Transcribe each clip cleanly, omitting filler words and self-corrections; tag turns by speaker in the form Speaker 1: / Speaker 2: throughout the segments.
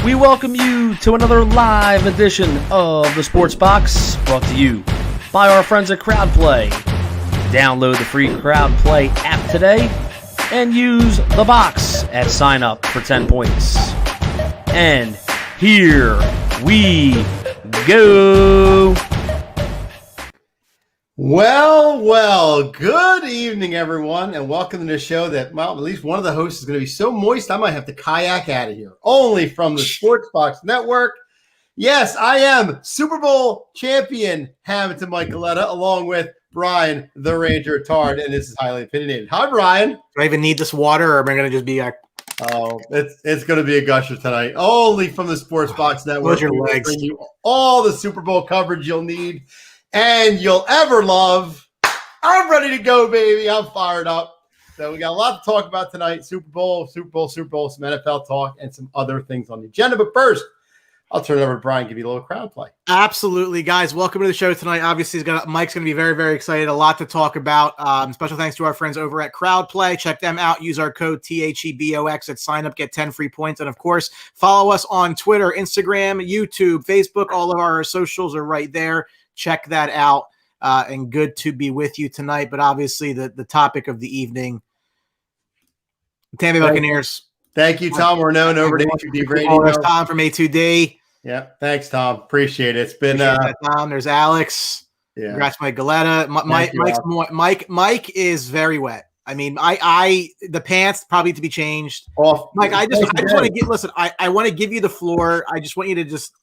Speaker 1: We welcome you to another live edition of the Sports Box, brought to you by our friends at CrowdPlay. Download the free CrowdPlay app today and use the box at sign up for 10 points. And here we go.
Speaker 2: Well, good evening, everyone, and welcome to the show that, well, at least one of the hosts is going to be so moist I might have to kayak out of here. Only from the Sports Box Network. Yes, I am Super Bowl champion Hamilton Mike Galletta, along with Brian the Ranger Attard, and this is Highly Opinionated. Hi, Brian.
Speaker 3: Do I even need this water, or am I going to just be like...
Speaker 2: Oh, it's going to be a gusher tonight. Only from the Sports Box Network.
Speaker 3: Close your legs.
Speaker 2: Bring you all the Super Bowl coverage you'll need and you'll ever love. I'm ready to go, baby. I'm fired up. So we got a lot to talk about tonight. Super Bowl, some NFL talk, and some other things on the agenda. But first, I'll turn it over to Brian, give you a little crowd play.
Speaker 3: Absolutely, guys. Welcome to the show tonight. Obviously, Mike's going to be very, very excited. A lot to talk about. Special thanks to our friends over at CrowdPlay. Check them out. Use our code THEBOX at sign up. Get 10 free points. And, of course, follow us on Twitter, Instagram, YouTube, Facebook. All of our socials are right there. Check that out. And good to be with you tonight. But, obviously, the topic of the evening, Tampa Bay Buccaneers.
Speaker 2: Thank you, Tom. We're known over to A2D Radio.
Speaker 3: There's Tom from A2D.
Speaker 2: Yeah, thanks, Tom. Appreciate it. It's been
Speaker 3: Tom. There's Alex. Yeah. Congrats, Mike Galletta. Mike is very wet. I mean, the pants probably to be changed. Mike, I just want to get. Listen, I want to give you the floor. I just want you to just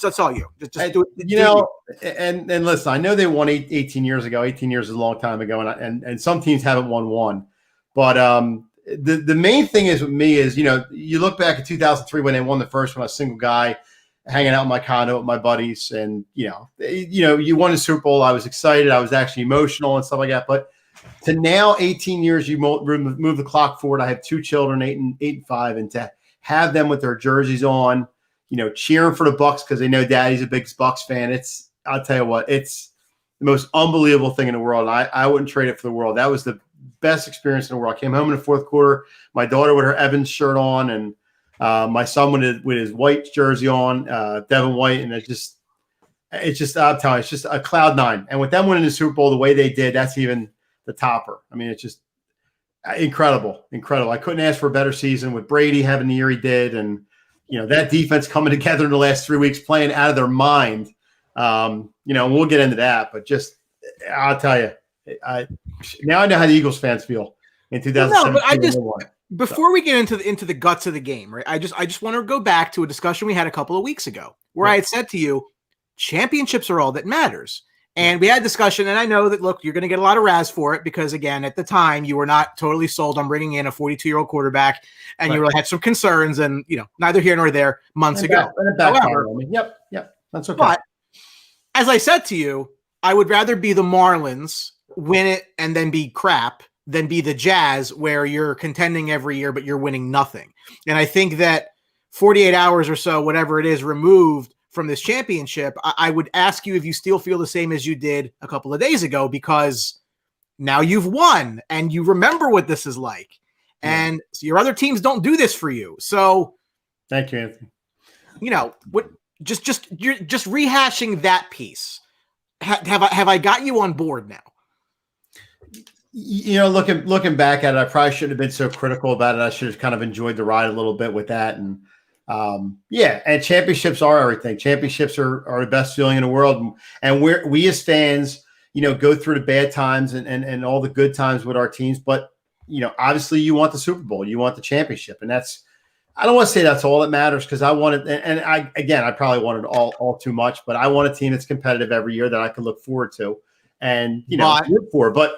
Speaker 3: that's all you. Just do it.
Speaker 2: And listen, I know they won 18 years ago. 18 years is a long time ago, and some teams haven't won one, but The main thing is with me is, you look back at 2003 when they won the first one, I was a single guy hanging out in my condo with my buddies. And, you won the Super Bowl. I was excited. I was actually emotional and stuff like that. But to now 18 years, you move the clock forward. I have two children, 8 and 5, and to have them with their jerseys on, cheering for the Bucs because they know daddy's a big Bucs fan. I'll tell you what, it's the most unbelievable thing in the world. I wouldn't trade it for the world. That was the best experience in the world. I came home in the fourth quarter, my daughter with her Evans shirt on, and my son with his white jersey on, Devin White, and it's just I'm telling you, it's just a cloud nine. And with them winning the Super Bowl the way they did, that's even the topper. I mean, it's just incredible. I couldn't ask for a better season with Brady having the year he did, and that defense coming together in the last 3 weeks, playing out of their mind. We'll get into that, but just I'll tell you. Now I know how the Eagles fans feel in 2017.
Speaker 3: No, but before we get into the guts of the game, right? I just want to go back to a discussion we had a couple of weeks ago where I had said to you, championships are all that matters. And we had a discussion, and I know that, look, you're going to get a lot of razz for it because, again, at the time, you were not totally sold on bringing in a 42-year-old quarterback, and you had some concerns, and, neither here nor there months ago.
Speaker 2: However, yep, that's okay.
Speaker 3: But as I said to you, I would rather be the Marlins, win it, and then be crap than be the Jazz where you're contending every year, but you're winning nothing. And I think that 48 hours or so, whatever it is, removed from this championship, I would ask you if you still feel the same as you did a couple of days ago, because now you've won and you remember what this is like. And so your other teams don't do this for you. So
Speaker 2: thank you, Anthony.
Speaker 3: You're just rehashing that piece. Have I got you on board now?
Speaker 2: Looking back at it, I probably shouldn't have been so critical about it. I should have kind of enjoyed the ride a little bit with that. And and championships are everything. Championships are the best feeling in the world. And we as fans, go through the bad times and all the good times with our teams. But, obviously you want the Super Bowl, you want the championship. And I don't want to say that's all that matters, because I wanted, and I probably wanted all too much, but I want a team that's competitive every year that I can look forward to and, root for. But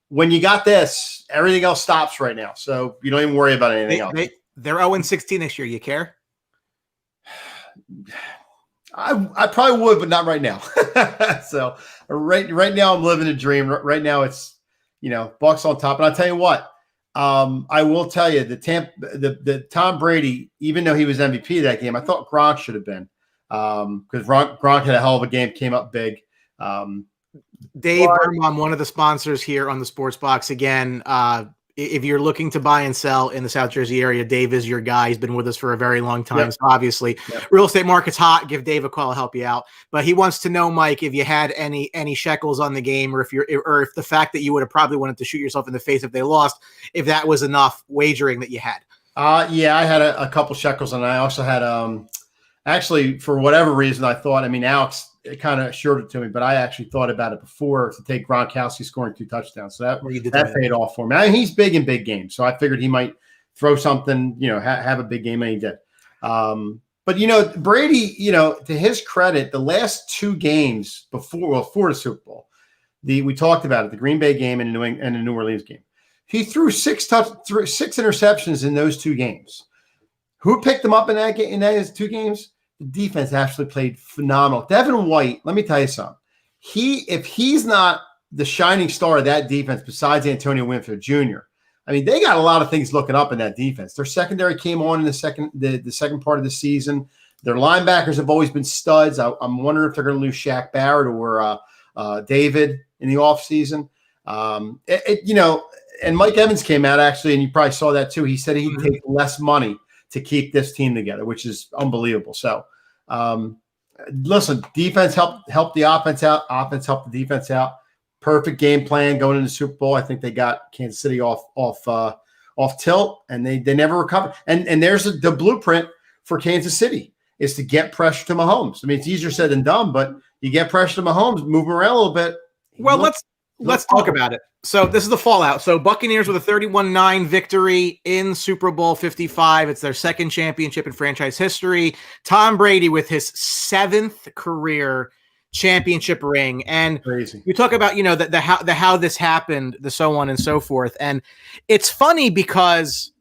Speaker 2: when you got this, everything else stops right now. So you don't even worry about anything else.
Speaker 3: They're 0-16 this year. You care?
Speaker 2: I probably would, but not right now. So right now I'm living a dream. Right now it's, Bucs on top. And I'll tell you what, I will tell you the Tom Brady, even though he was MVP of that game, I thought Gronk should have been, because Gronk had a hell of a game, came up big.
Speaker 3: Dave Berman, one of the sponsors here on the Sports Box, again, if you're looking to buy and sell in the South Jersey area, Dave is your guy. He's been with us for a very long time. Yep. So obviously, real estate market's hot. Give Dave a call, I'll help you out. But he wants to know, Mike, if you had any shekels on the game, or if the fact that you would have probably wanted to shoot yourself in the face if they lost, if that was enough wagering that you had.
Speaker 2: Yeah, I had a couple shekels, and I also had actually, for whatever reason, I thought. I mean, Alex kind of assured it to me, but I actually thought about it before to take Gronkowski scoring 2 touchdowns. So that paid off for me. I mean, he's big in big games, so I figured he might throw something, have a big game, and he did. But Brady, to his credit, the last 2 games before the Super Bowl, we talked about it, the Green Bay game and the New Orleans game. He threw 6 interceptions in those 2 games. Who picked them up in those 2 games? The defense actually played phenomenal. Devin White, let me tell you something. If he's not the shining star of that defense besides Antonio Winfield Jr., I mean, they got a lot of things looking up in that defense. Their secondary came on in the second part of the season. Their linebackers have always been studs. I'm wondering if they're going to lose Shaq Barrett or David in the offseason. And Mike Evans came out, actually, and you probably saw that too. He said he'd take less money to keep this team together, which is unbelievable. So, listen, defense helped the offense out. Offense helped the defense out. Perfect game plan going into the Super Bowl. I think they got Kansas City off tilt, and they never recovered. And there's the blueprint for Kansas City is to get pressure to Mahomes. I mean, it's easier said than done, but you get pressure to Mahomes, move him around a little bit.
Speaker 3: Well, let's talk about it. So this is the fallout. So Buccaneers with a 31-9 victory in Super Bowl 55. It's their second championship in franchise history. Tom Brady with his 7th career championship ring. And
Speaker 2: crazy.
Speaker 3: You talk about, the how this happened, the so on and so forth. And it's funny because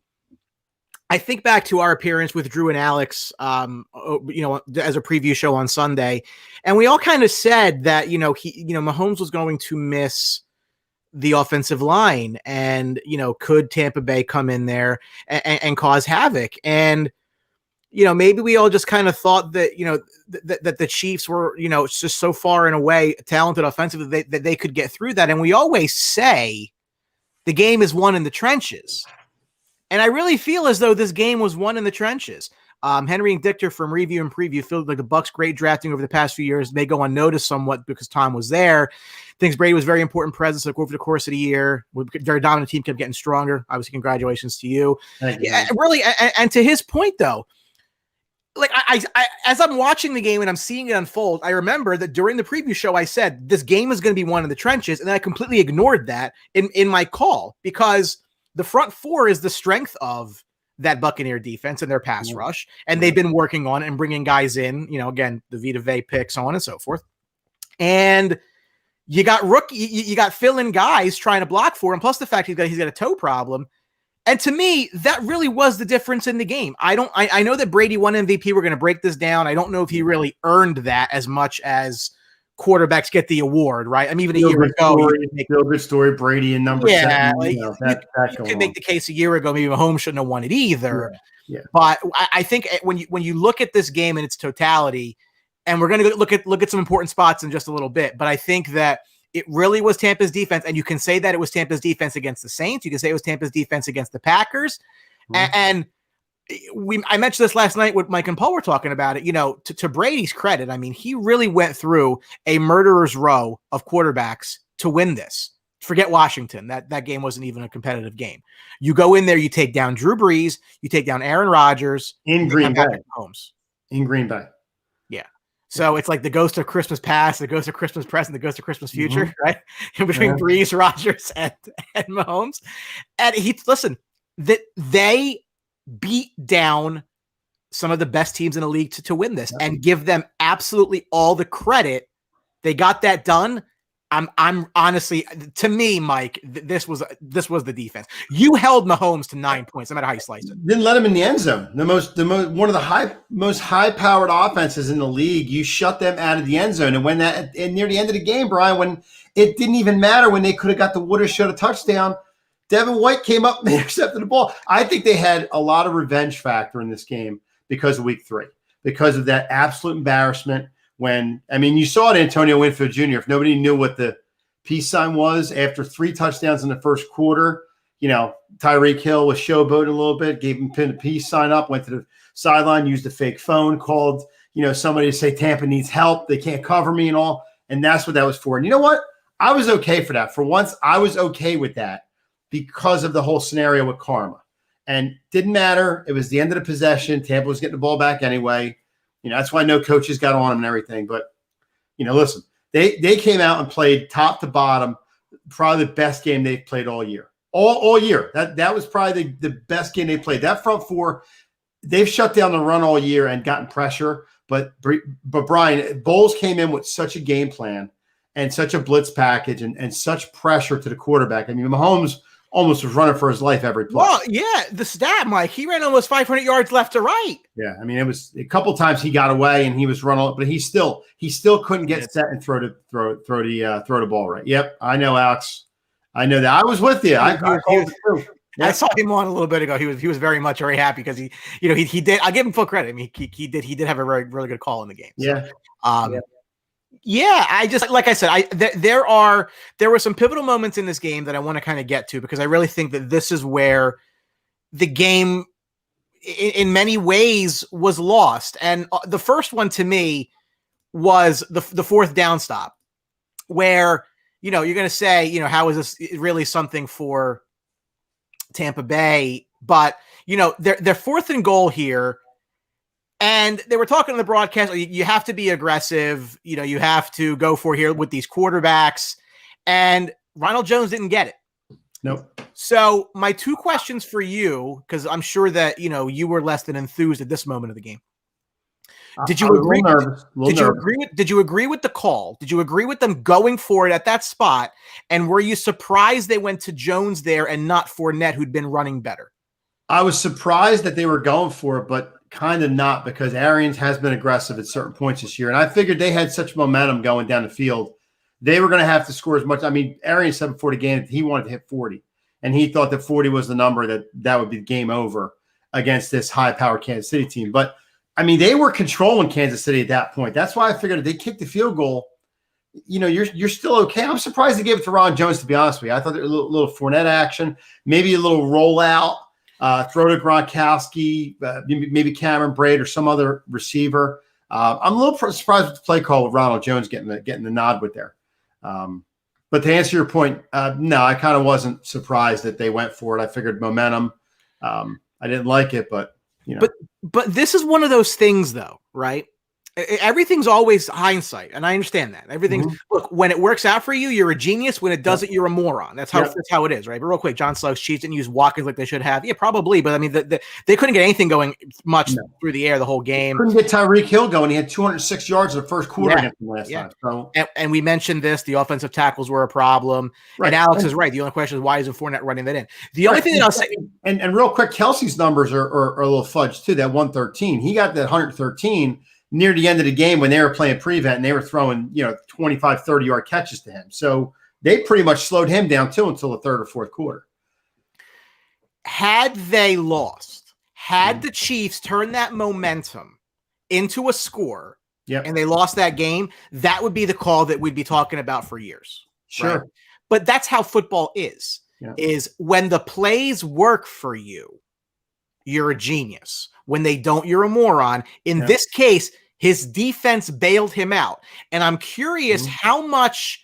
Speaker 3: I think back to our appearance with Drew and Alex, as a preview show on Sunday, and we all kind of said that, Mahomes was going to miss the offensive line, and could Tampa Bay come in there and cause havoc? And maybe we all just kind of thought that that the Chiefs were just so far and away talented offensively that they could get through that. And we always say the game is won in the trenches, and I really feel as though this game was won in the trenches. Henry and Dichter from Review and Preview feel like the Bucs' great drafting over the past few years may go unnoticed somewhat because Tom was there. Thinks Brady was a very important presence over the course of the year. Very dominant team, kept getting stronger. Obviously, congratulations to you.
Speaker 2: Thank you.
Speaker 3: Yeah, really, and to his point, though, like I as I'm watching the game and I'm seeing it unfold, I remember that during the preview show I said this game is going to be won in the trenches, and then I completely ignored that in my call because the front four is the strength of that Buccaneer defense and their pass rush, and they've been working on it and bringing guys in, again, the Vita Vea pick, so on and so forth. And you got you got fill-in guys trying to block for him, plus the fact he's got a toe problem. And to me, that really was the difference in the game. I know that Brady won MVP. We're going to break this down. I don't know if he really earned that as much as quarterbacks get the award, right? I mean, even a year ago,
Speaker 2: good story, Brady in number 7. You
Speaker 3: could make the case a year ago, maybe Mahomes shouldn't have won it either.
Speaker 2: Yeah.
Speaker 3: But I think when you look at this game in its totality, and we're going to look at some important spots in just a little bit, but I think that it really was Tampa's defense, and you can say that it was Tampa's defense against the Saints. You can say it was Tampa's defense against the Packers, and I mentioned this last night with Mike and Paul were talking about it. To Brady's credit, I mean, he really went through a murderer's row of quarterbacks to win this. Forget Washington. That game wasn't even a competitive game. You go in there, you take down Drew Brees, you take down Aaron Rodgers
Speaker 2: in Green Bay.
Speaker 3: Mahomes.
Speaker 2: In Green Bay.
Speaker 3: Yeah. So it's like the ghost of Christmas past, the ghost of Christmas present, the ghost of Christmas future, right? In between Brees, Rodgers, and Mahomes. And that they beat down some of the best teams in the league to win this and give them absolutely all the credit. They got that done. I'm honestly, to me, Mike, this was the defense. You held Mahomes to 9 points, no matter how you slice it.
Speaker 2: Didn't let him in the end zone. One of the most high-powered offenses in the league. You shut them out of the end zone, and near the end of the game, Brian, when it didn't even matter, when they could have got the Wooders showed a touchdown, Devin White came up and intercepted the ball. I think they had a lot of revenge factor in this game because of week 3, because of that absolute embarrassment. You saw it, Antonio Winfield Jr. If nobody knew what the peace sign was after 3 touchdowns in the first quarter, Tyreek Hill was showboating a little bit, gave him pin to peace sign up, went to the sideline, used a fake phone, called, somebody to say Tampa needs help. They can't cover me and all. And that's what that was for. And you know what? I was okay for that. For once, I was okay with that because of the whole scenario with karma. And didn't matter. It was the end of the possession. Tampa was getting the ball back anyway. That's why no coaches got on them and everything. But, listen, they came out and played top to bottom, probably the best game they've played all year. All year. That was probably the best game they played. That front four, they've shut down the run all year and gotten pressure. But Brian, Bowles came in with such a game plan and such a blitz package and such pressure to the quarterback. I mean, Mahomes almost was running for his life every play.
Speaker 3: Well, yeah, the stat, Mike, he ran almost 500 yards left to right.
Speaker 2: Yeah, I mean, it was a couple times he got away and he was running, but he still couldn't get set and throw the ball right. Yep, I know, Alex. I know that. I was with you. I called it too. Yep.
Speaker 3: I saw him on a little bit ago. He was very happy because he did. I'll give him full credit. I mean, he did have a really good call in the game. So, I just, like I said, there were some pivotal moments in this game that I want to kind of get to, because I really think that this is where the game in many ways was lost. And the first one to me was the fourth down stop, where, you're going to say, how is this really something for Tampa Bay? But, they're fourth and goal here. And they were talking on the broadcast, you have to be aggressive. You have to go for here with these quarterbacks. And Ronald Jones didn't get it.
Speaker 2: Nope.
Speaker 3: So my two questions for you, because I'm sure that, you were less than enthused at this moment of the game. Did you agree? Did you agree with the call? Did you agree with them going for it at that spot? And were you surprised they went to Jones there and not Fournette, who'd been running better?
Speaker 2: I was surprised that they were going for it, but kind of not, because Arians has been aggressive at certain points this year. And I figured they had such momentum going down the field. They were going to have to score as much. I mean, Arians said before the game he wanted to hit 40, and he thought that 40 was the number that would be game over against this high-powered Kansas City team. But, I mean, they were controlling Kansas City at that point. That's why I figured if they kicked the field goal, you're still okay. I'm surprised they gave it to Ron Jones, to be honest with you. I thought there was a little Fournette action, maybe a little rollout. Throw to Gronkowski, maybe Cameron Braid or some other receiver. I'm a little surprised with the play call with Ronald Jones getting the nod with there. But to answer your point, no, I kind of wasn't surprised that they went for it. I figured momentum. I didn't like it, but
Speaker 3: But this is one of those things, though, right? Everything's always hindsight, and I understand that. Everything's look, when it works out for you, you're a genius. When it doesn't, you're a moron. That's how it is, right? But real quick, John Slugs, Chiefs didn't use Watkins like they should have. Yeah, probably, but I mean, they couldn't get anything going much through the air the whole game.
Speaker 2: Couldn't get Tyreek Hill going. He had 206 yards in the first quarter against them last time. So.
Speaker 3: And we mentioned this. The offensive tackles were a problem. Right. And Alex is right. The only question is, why isn't Fournette running that in? The only thing that I'll say,
Speaker 2: and real quick, Kelsey's numbers are a little fudged too. That 113, he got that 113 near the end of the game when they were playing prevent and they were throwing, 25, 30-yard catches to him. So they pretty much slowed him down too until the third or fourth quarter.
Speaker 3: Had they lost, the Chiefs turned that momentum into a score and they lost that game, that would be the call that we'd be talking about for years.
Speaker 2: Sure.
Speaker 3: Right? But that's how football is when the plays work for you, you're a genius. When they don't, you're a moron. In this case, his defense bailed him out. And I'm curious how much,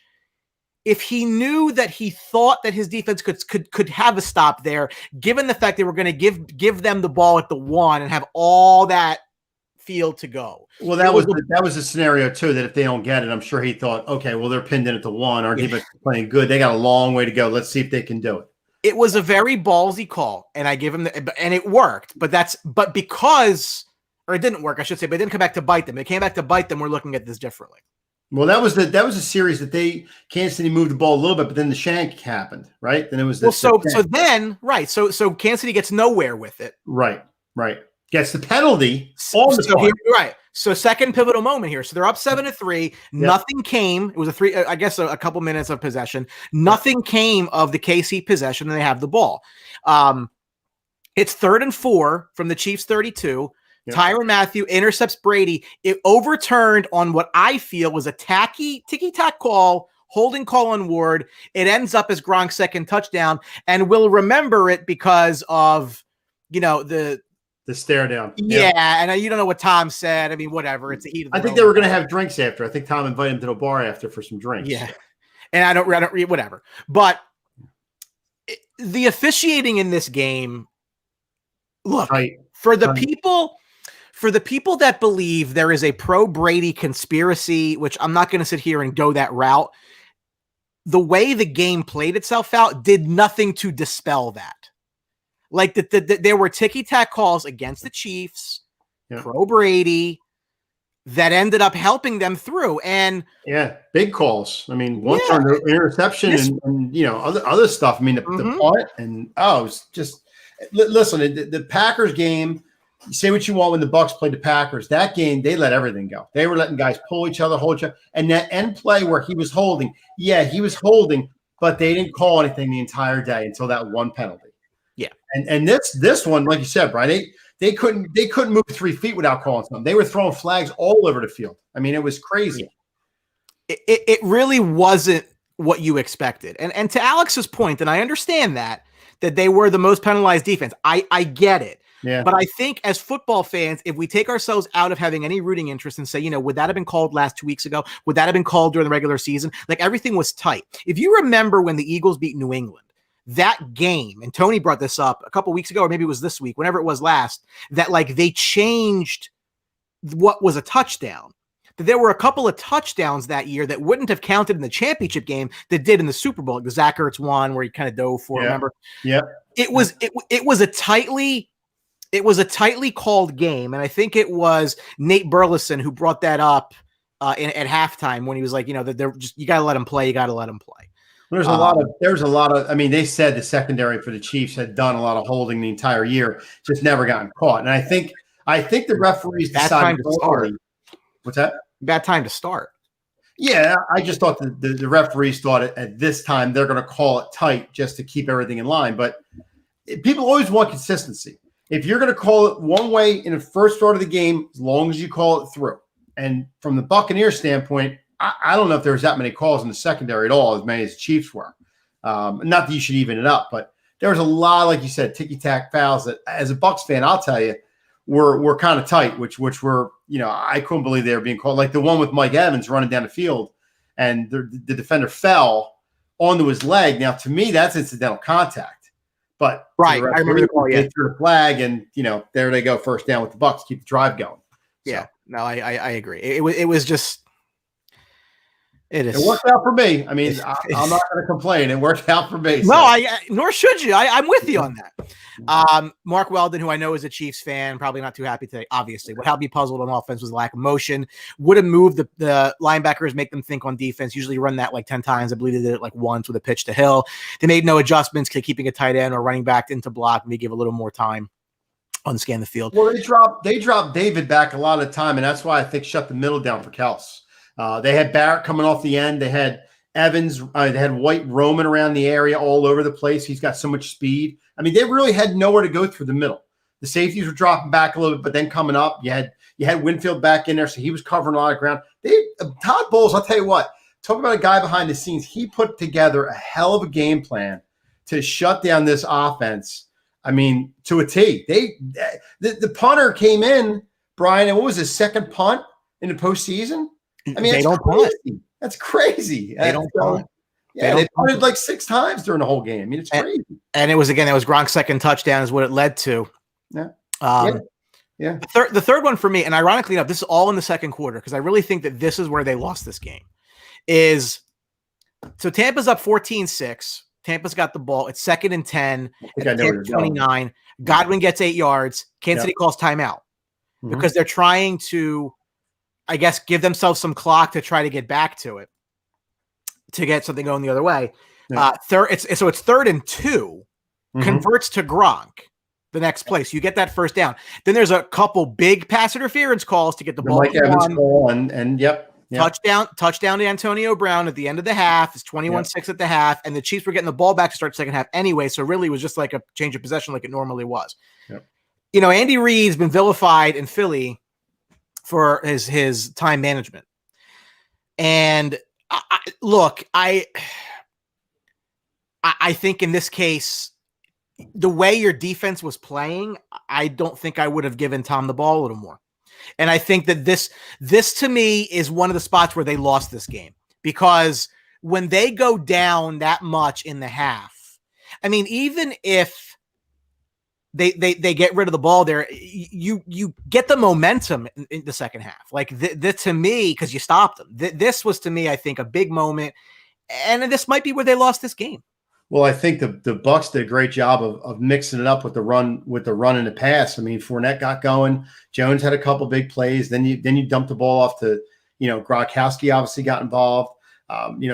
Speaker 3: if he knew that he thought that his defense could have a stop there, given the fact they were going to give them the ball at the 1 and have all that field to go.
Speaker 2: Well, that was a scenario too, that if they don't get it, I'm sure he thought, okay, well, they're pinned in at the 1. Our defense is playing good. They got a long way to go. Let's see if they can do it.
Speaker 3: It was a very ballsy call, and I give him and it worked. But because it didn't work, I should say, but it didn't come back to bite them. It came back to bite them. We're looking at this differently.
Speaker 2: Well, that was a series that Kansas City moved the ball a little bit, but then the shank happened, right? Then it was
Speaker 3: so Kansas City gets nowhere with it.
Speaker 2: Right. Gets the penalty.
Speaker 3: So second pivotal moment here. So they're up 7-3. Nothing came. It was a couple minutes of possession. Nothing came of the KC possession, and they have the ball. It's 3rd and 4 from the Chiefs 32. Tyrann Mathieu intercepts Brady. It overturned on what I feel was a tacky ticky-tack call holding call on Ward. It ends up as Gronk's second touchdown, and we'll remember it because of, the
Speaker 2: stare down.
Speaker 3: Yeah, and you don't know what Tom said. I mean, whatever. It's the heat of the
Speaker 2: I think they were going to have drinks after. I think Tom invited him to the bar after for some drinks.
Speaker 3: Yeah, and I don't read whatever. But the officiating in this game, look, for the people that believe there is a pro-Brady conspiracy, which I'm not going to sit here and go that route, the way the game played itself out did nothing to dispel that. Like there were ticky-tack calls against the Chiefs, pro-Brady, that ended up helping them through. And
Speaker 2: big calls. I mean, one turned interception and other stuff. I mean, the punt and it's just listen. The Packers game. You say what you want when the Bucs played the Packers. That game, they let everything go. They were letting guys pull each other, hold each other, and that end play where he was holding. Yeah, he was holding, but they didn't call anything the entire day until that one penalty.
Speaker 3: Yeah,
Speaker 2: and this one, like you said, Brian, they couldn't move 3 feet without calling something. They were throwing flags all over the field. I mean, it was crazy.
Speaker 3: It really wasn't what you expected. And to Alex's point, and I understand that they were the most penalized defense. I get it.
Speaker 2: Yeah.
Speaker 3: But I think as football fans, if we take ourselves out of having any rooting interest and say, would that have been called last 2 weeks ago? Would that have been called during the regular season? Like, everything was tight. If you remember when the Eagles beat New England, that game, and Tony brought this up a couple weeks ago, or maybe it was this week, whenever it was last, that like they changed what was a touchdown. There were a couple of touchdowns that year that wouldn't have counted in the championship game that did in the Super Bowl. Like the Zach Ertz one where he kind of dove for, remember?
Speaker 2: Yeah.
Speaker 3: It was a tightly called game, and I think it was Nate Burleson who brought that up at halftime when he was like, they're just, you got to let him play. You got to let him play.
Speaker 2: There's a lot of. I mean, they said the secondary for the Chiefs had done a lot of holding the entire year, just never gotten caught. And I think the referees decided to start. What's that?
Speaker 3: Bad time to start.
Speaker 2: Yeah, I just thought the referees thought at this time they're going to call it tight just to keep everything in line. But people always want consistency. If you're going to call it one way in the first start of the game, as long as you call it through. And from the Buccaneers standpoint, I don't know if there was that many calls in the secondary at all, as many as the Chiefs were. Not that you should even it up, but there was a lot, like you said, ticky-tack fouls that, as a Bucs fan, I'll tell you, were kind of tight, which were, I couldn't believe they were being called. Like the one with Mike Evans running down the field, and the defender fell onto his leg. Now, to me, that's incidental contact. But
Speaker 3: right, I remember the call.
Speaker 2: They threw the flag, and there they go, first down with the Bucs, keep the drive going.
Speaker 3: Yeah, no, I agree. It was just. It
Speaker 2: worked out for me. I mean, I'm not going to complain. It worked out for me. So.
Speaker 3: No, nor should you. I'm with you on that. Mark Weldon, who I know is a Chiefs fan, probably not too happy today, obviously. What had me puzzled on offense was the lack of motion. Would have moved the linebackers, make them think on defense. Usually run that like 10 times. I believe they did it like once with a pitch to Hill. They made no adjustments to keeping a tight end or running back into block. Maybe give a little more time on scan the field.
Speaker 2: Well, they dropped David back a lot of the time, and that's why I think shut the middle down for Kels. They had Barrett coming off the end. They had Evans. They had White roaming around the area all over the place. He's got so much speed. I mean, they really had nowhere to go through the middle. The safeties were dropping back a little bit, but then coming up, you had Winfield back in there, so he was covering a lot of ground. Todd Bowles, I'll tell you what, talk about a guy behind the scenes. He put together a hell of a game plan to shut down this offense. I mean, to a T. The punter came in, Brian, and what was his second punt in the postseason? I mean, that's crazy.
Speaker 3: They don't punt.
Speaker 2: Yeah, they punted like 6 times during the whole game. I mean, it's crazy.
Speaker 3: And it was Gronk's second touchdown is what it led to.
Speaker 2: Yeah.
Speaker 3: Yeah. The third one for me, and ironically enough, this is all in the second quarter because I really think that this is where they lost this game. So Tampa's up 14-6. Tampa's got the ball. It's 2nd and 10. At 29. Godwin gets 8 yards. Kansas City calls timeout because they're trying to, I guess, give themselves some clock to try to get back to it, to get something going the other way.
Speaker 2: Yeah.
Speaker 3: It's 3rd and 2, converts to Gronk, the next play. So you get that first down. Then there's a couple big pass interference calls to get the ball.
Speaker 2: Mike Evans call and
Speaker 3: touchdown to Antonio Brown at the end of the half. It's 21-6 at the half, and the Chiefs were getting the ball back to start the second half anyway. So really, it was just like a change of possession, like it normally was.
Speaker 2: Yep.
Speaker 3: Andy Reid's been vilified in Philly for his time management. And Look, I think in this case, the way your defense was playing, I don't think I would have given Tom the ball a little more. And I think that this to me is one of the spots where they lost this game, because when they go down that much in the half, I mean, even if they get rid of the ball there, you get the momentum in the second half. Like to me, because you stopped them. This was, to me, I think, a big moment, and this might be where they lost this game.
Speaker 2: Well, I think the Bucs did a great job of mixing it up with the run and the pass. I mean, Fournette got going. Jones had a couple big plays. Then you dumped the ball off to, Gronkowski obviously got involved.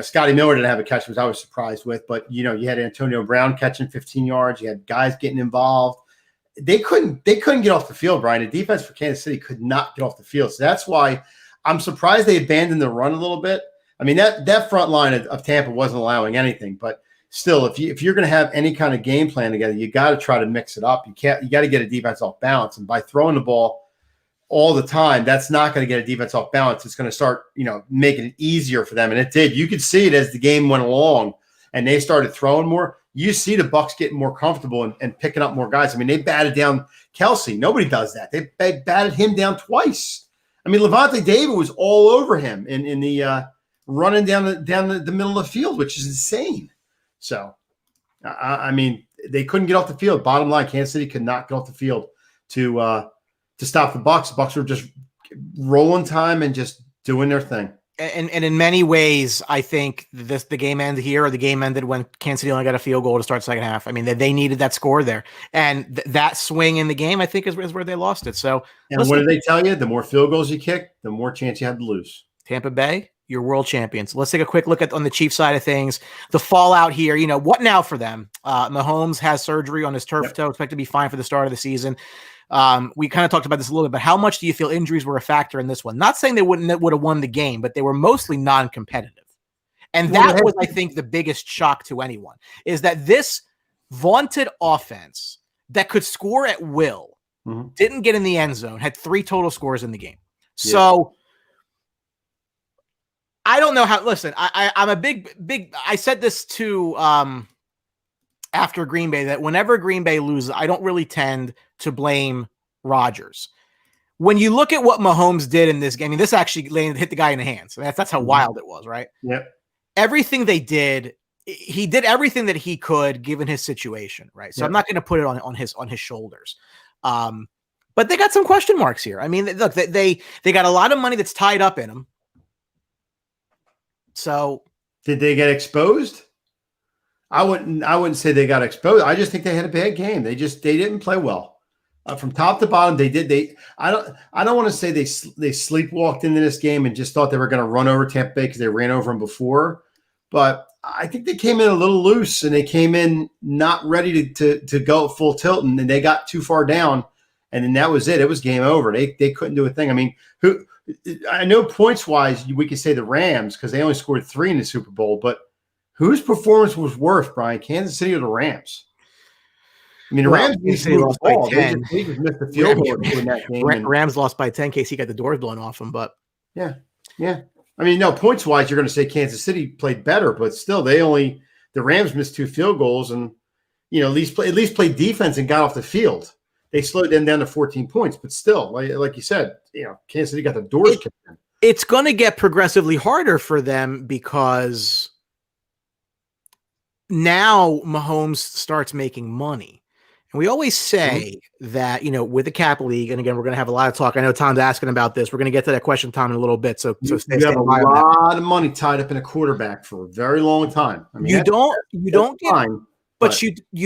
Speaker 2: Scotty Miller didn't have a catch, which I was surprised with. But, you had Antonio Brown catching 15 yards. You had guys getting involved. They couldn't get off the field, Brian. The defense for Kansas City could not get off the field. So that's why I'm surprised they abandoned the run a little bit. I mean, that front line of Tampa wasn't allowing anything, but still, if you're going to have any kind of game plan together, you got to try to mix it up. You got to get a defense off balance, and by throwing the ball all the time, that's not going to get a defense off balance. It's going to start, making it easier for them, and it did. You could see it as the game went along, and they started throwing more. You see the Bucs getting more comfortable and picking up more guys. I mean, they batted down Kelsey. Nobody does that. They batted him down twice. I mean, Levante David was all over him in the running down the middle of the field, which is insane. So, I mean, they couldn't get off the field. Bottom line, Kansas City could not get off the field to stop the Bucs. The Bucs were just rolling time and just doing their thing.
Speaker 3: And in many ways, I think the game ended here, or the game ended when Kansas City only got a field goal to start the second half. I mean, they needed that score there, and that swing in the game, I think, is where they lost it. So,
Speaker 2: and what did they tell you? The more field goals you kick, the more chance you have to lose.
Speaker 3: Tampa Bay, you're world champions. Let's take a quick look on the Chiefs side of things. The fallout here, what now for them? Mahomes has surgery on his turf toe, expected to be fine for the start of the season. We kind of talked about this a little bit, but how much do you feel injuries were a factor in this one? Not saying they would have won the game, but they were mostly non-competitive. And that was, I think, the biggest shock to anyone, is that this vaunted offense that could score at will didn't get in the end zone, had 3 total scores in the game. So I don't know how. Listen, I'm a big. I said this to after Green Bay, that whenever Green Bay loses, I don't really tend to blame Rodgers. When you look at what Mahomes did in this game, I mean, this actually hit the guy in the hands. That's how wild it was, right?
Speaker 2: Yep.
Speaker 3: Everything they did, he did everything that he could given his situation, right? So I'm not going to put it on his shoulders. But they got some question marks here. I mean, look, they got a lot of money that's tied up in them. So
Speaker 2: did they get exposed? I wouldn't say they got exposed. I just think they had a bad game. They didn't play well from top to bottom. I don't want to say they sleepwalked into this game and just thought they were going to run over Tampa Bay because they ran over them before. But I think they came in a little loose, and they came in not ready to go full tilt, and they got too far down, and then that was it. It was game over. They couldn't do a thing. I mean, I know points wise we could say the Rams, because they only scored 3 in the Super Bowl, but whose performance was worse, Brian? Kansas City or the Rams? I mean, the Rams
Speaker 3: lost by 10.
Speaker 2: They just missed the field goal in that game.
Speaker 3: Rams lost by 10. KC got the doors blown off them, but
Speaker 2: yeah. I mean, no, points wise, you're going to say Kansas City played better, but still, the Rams missed 2 field goals, and at least played defense and got off the field. They slowed them down to 14 points, but still, like you said, Kansas City got the doors kicked in.
Speaker 3: It's going to get progressively harder for them, because now Mahomes starts making money. And we always say that, with the cap league, and again, we're going to have a lot of talk. I know Tom's asking about this. We're going to get to that question, Tom, in a little bit. So
Speaker 2: you have a lot of money tied up in a quarterback for a very long time. I mean, you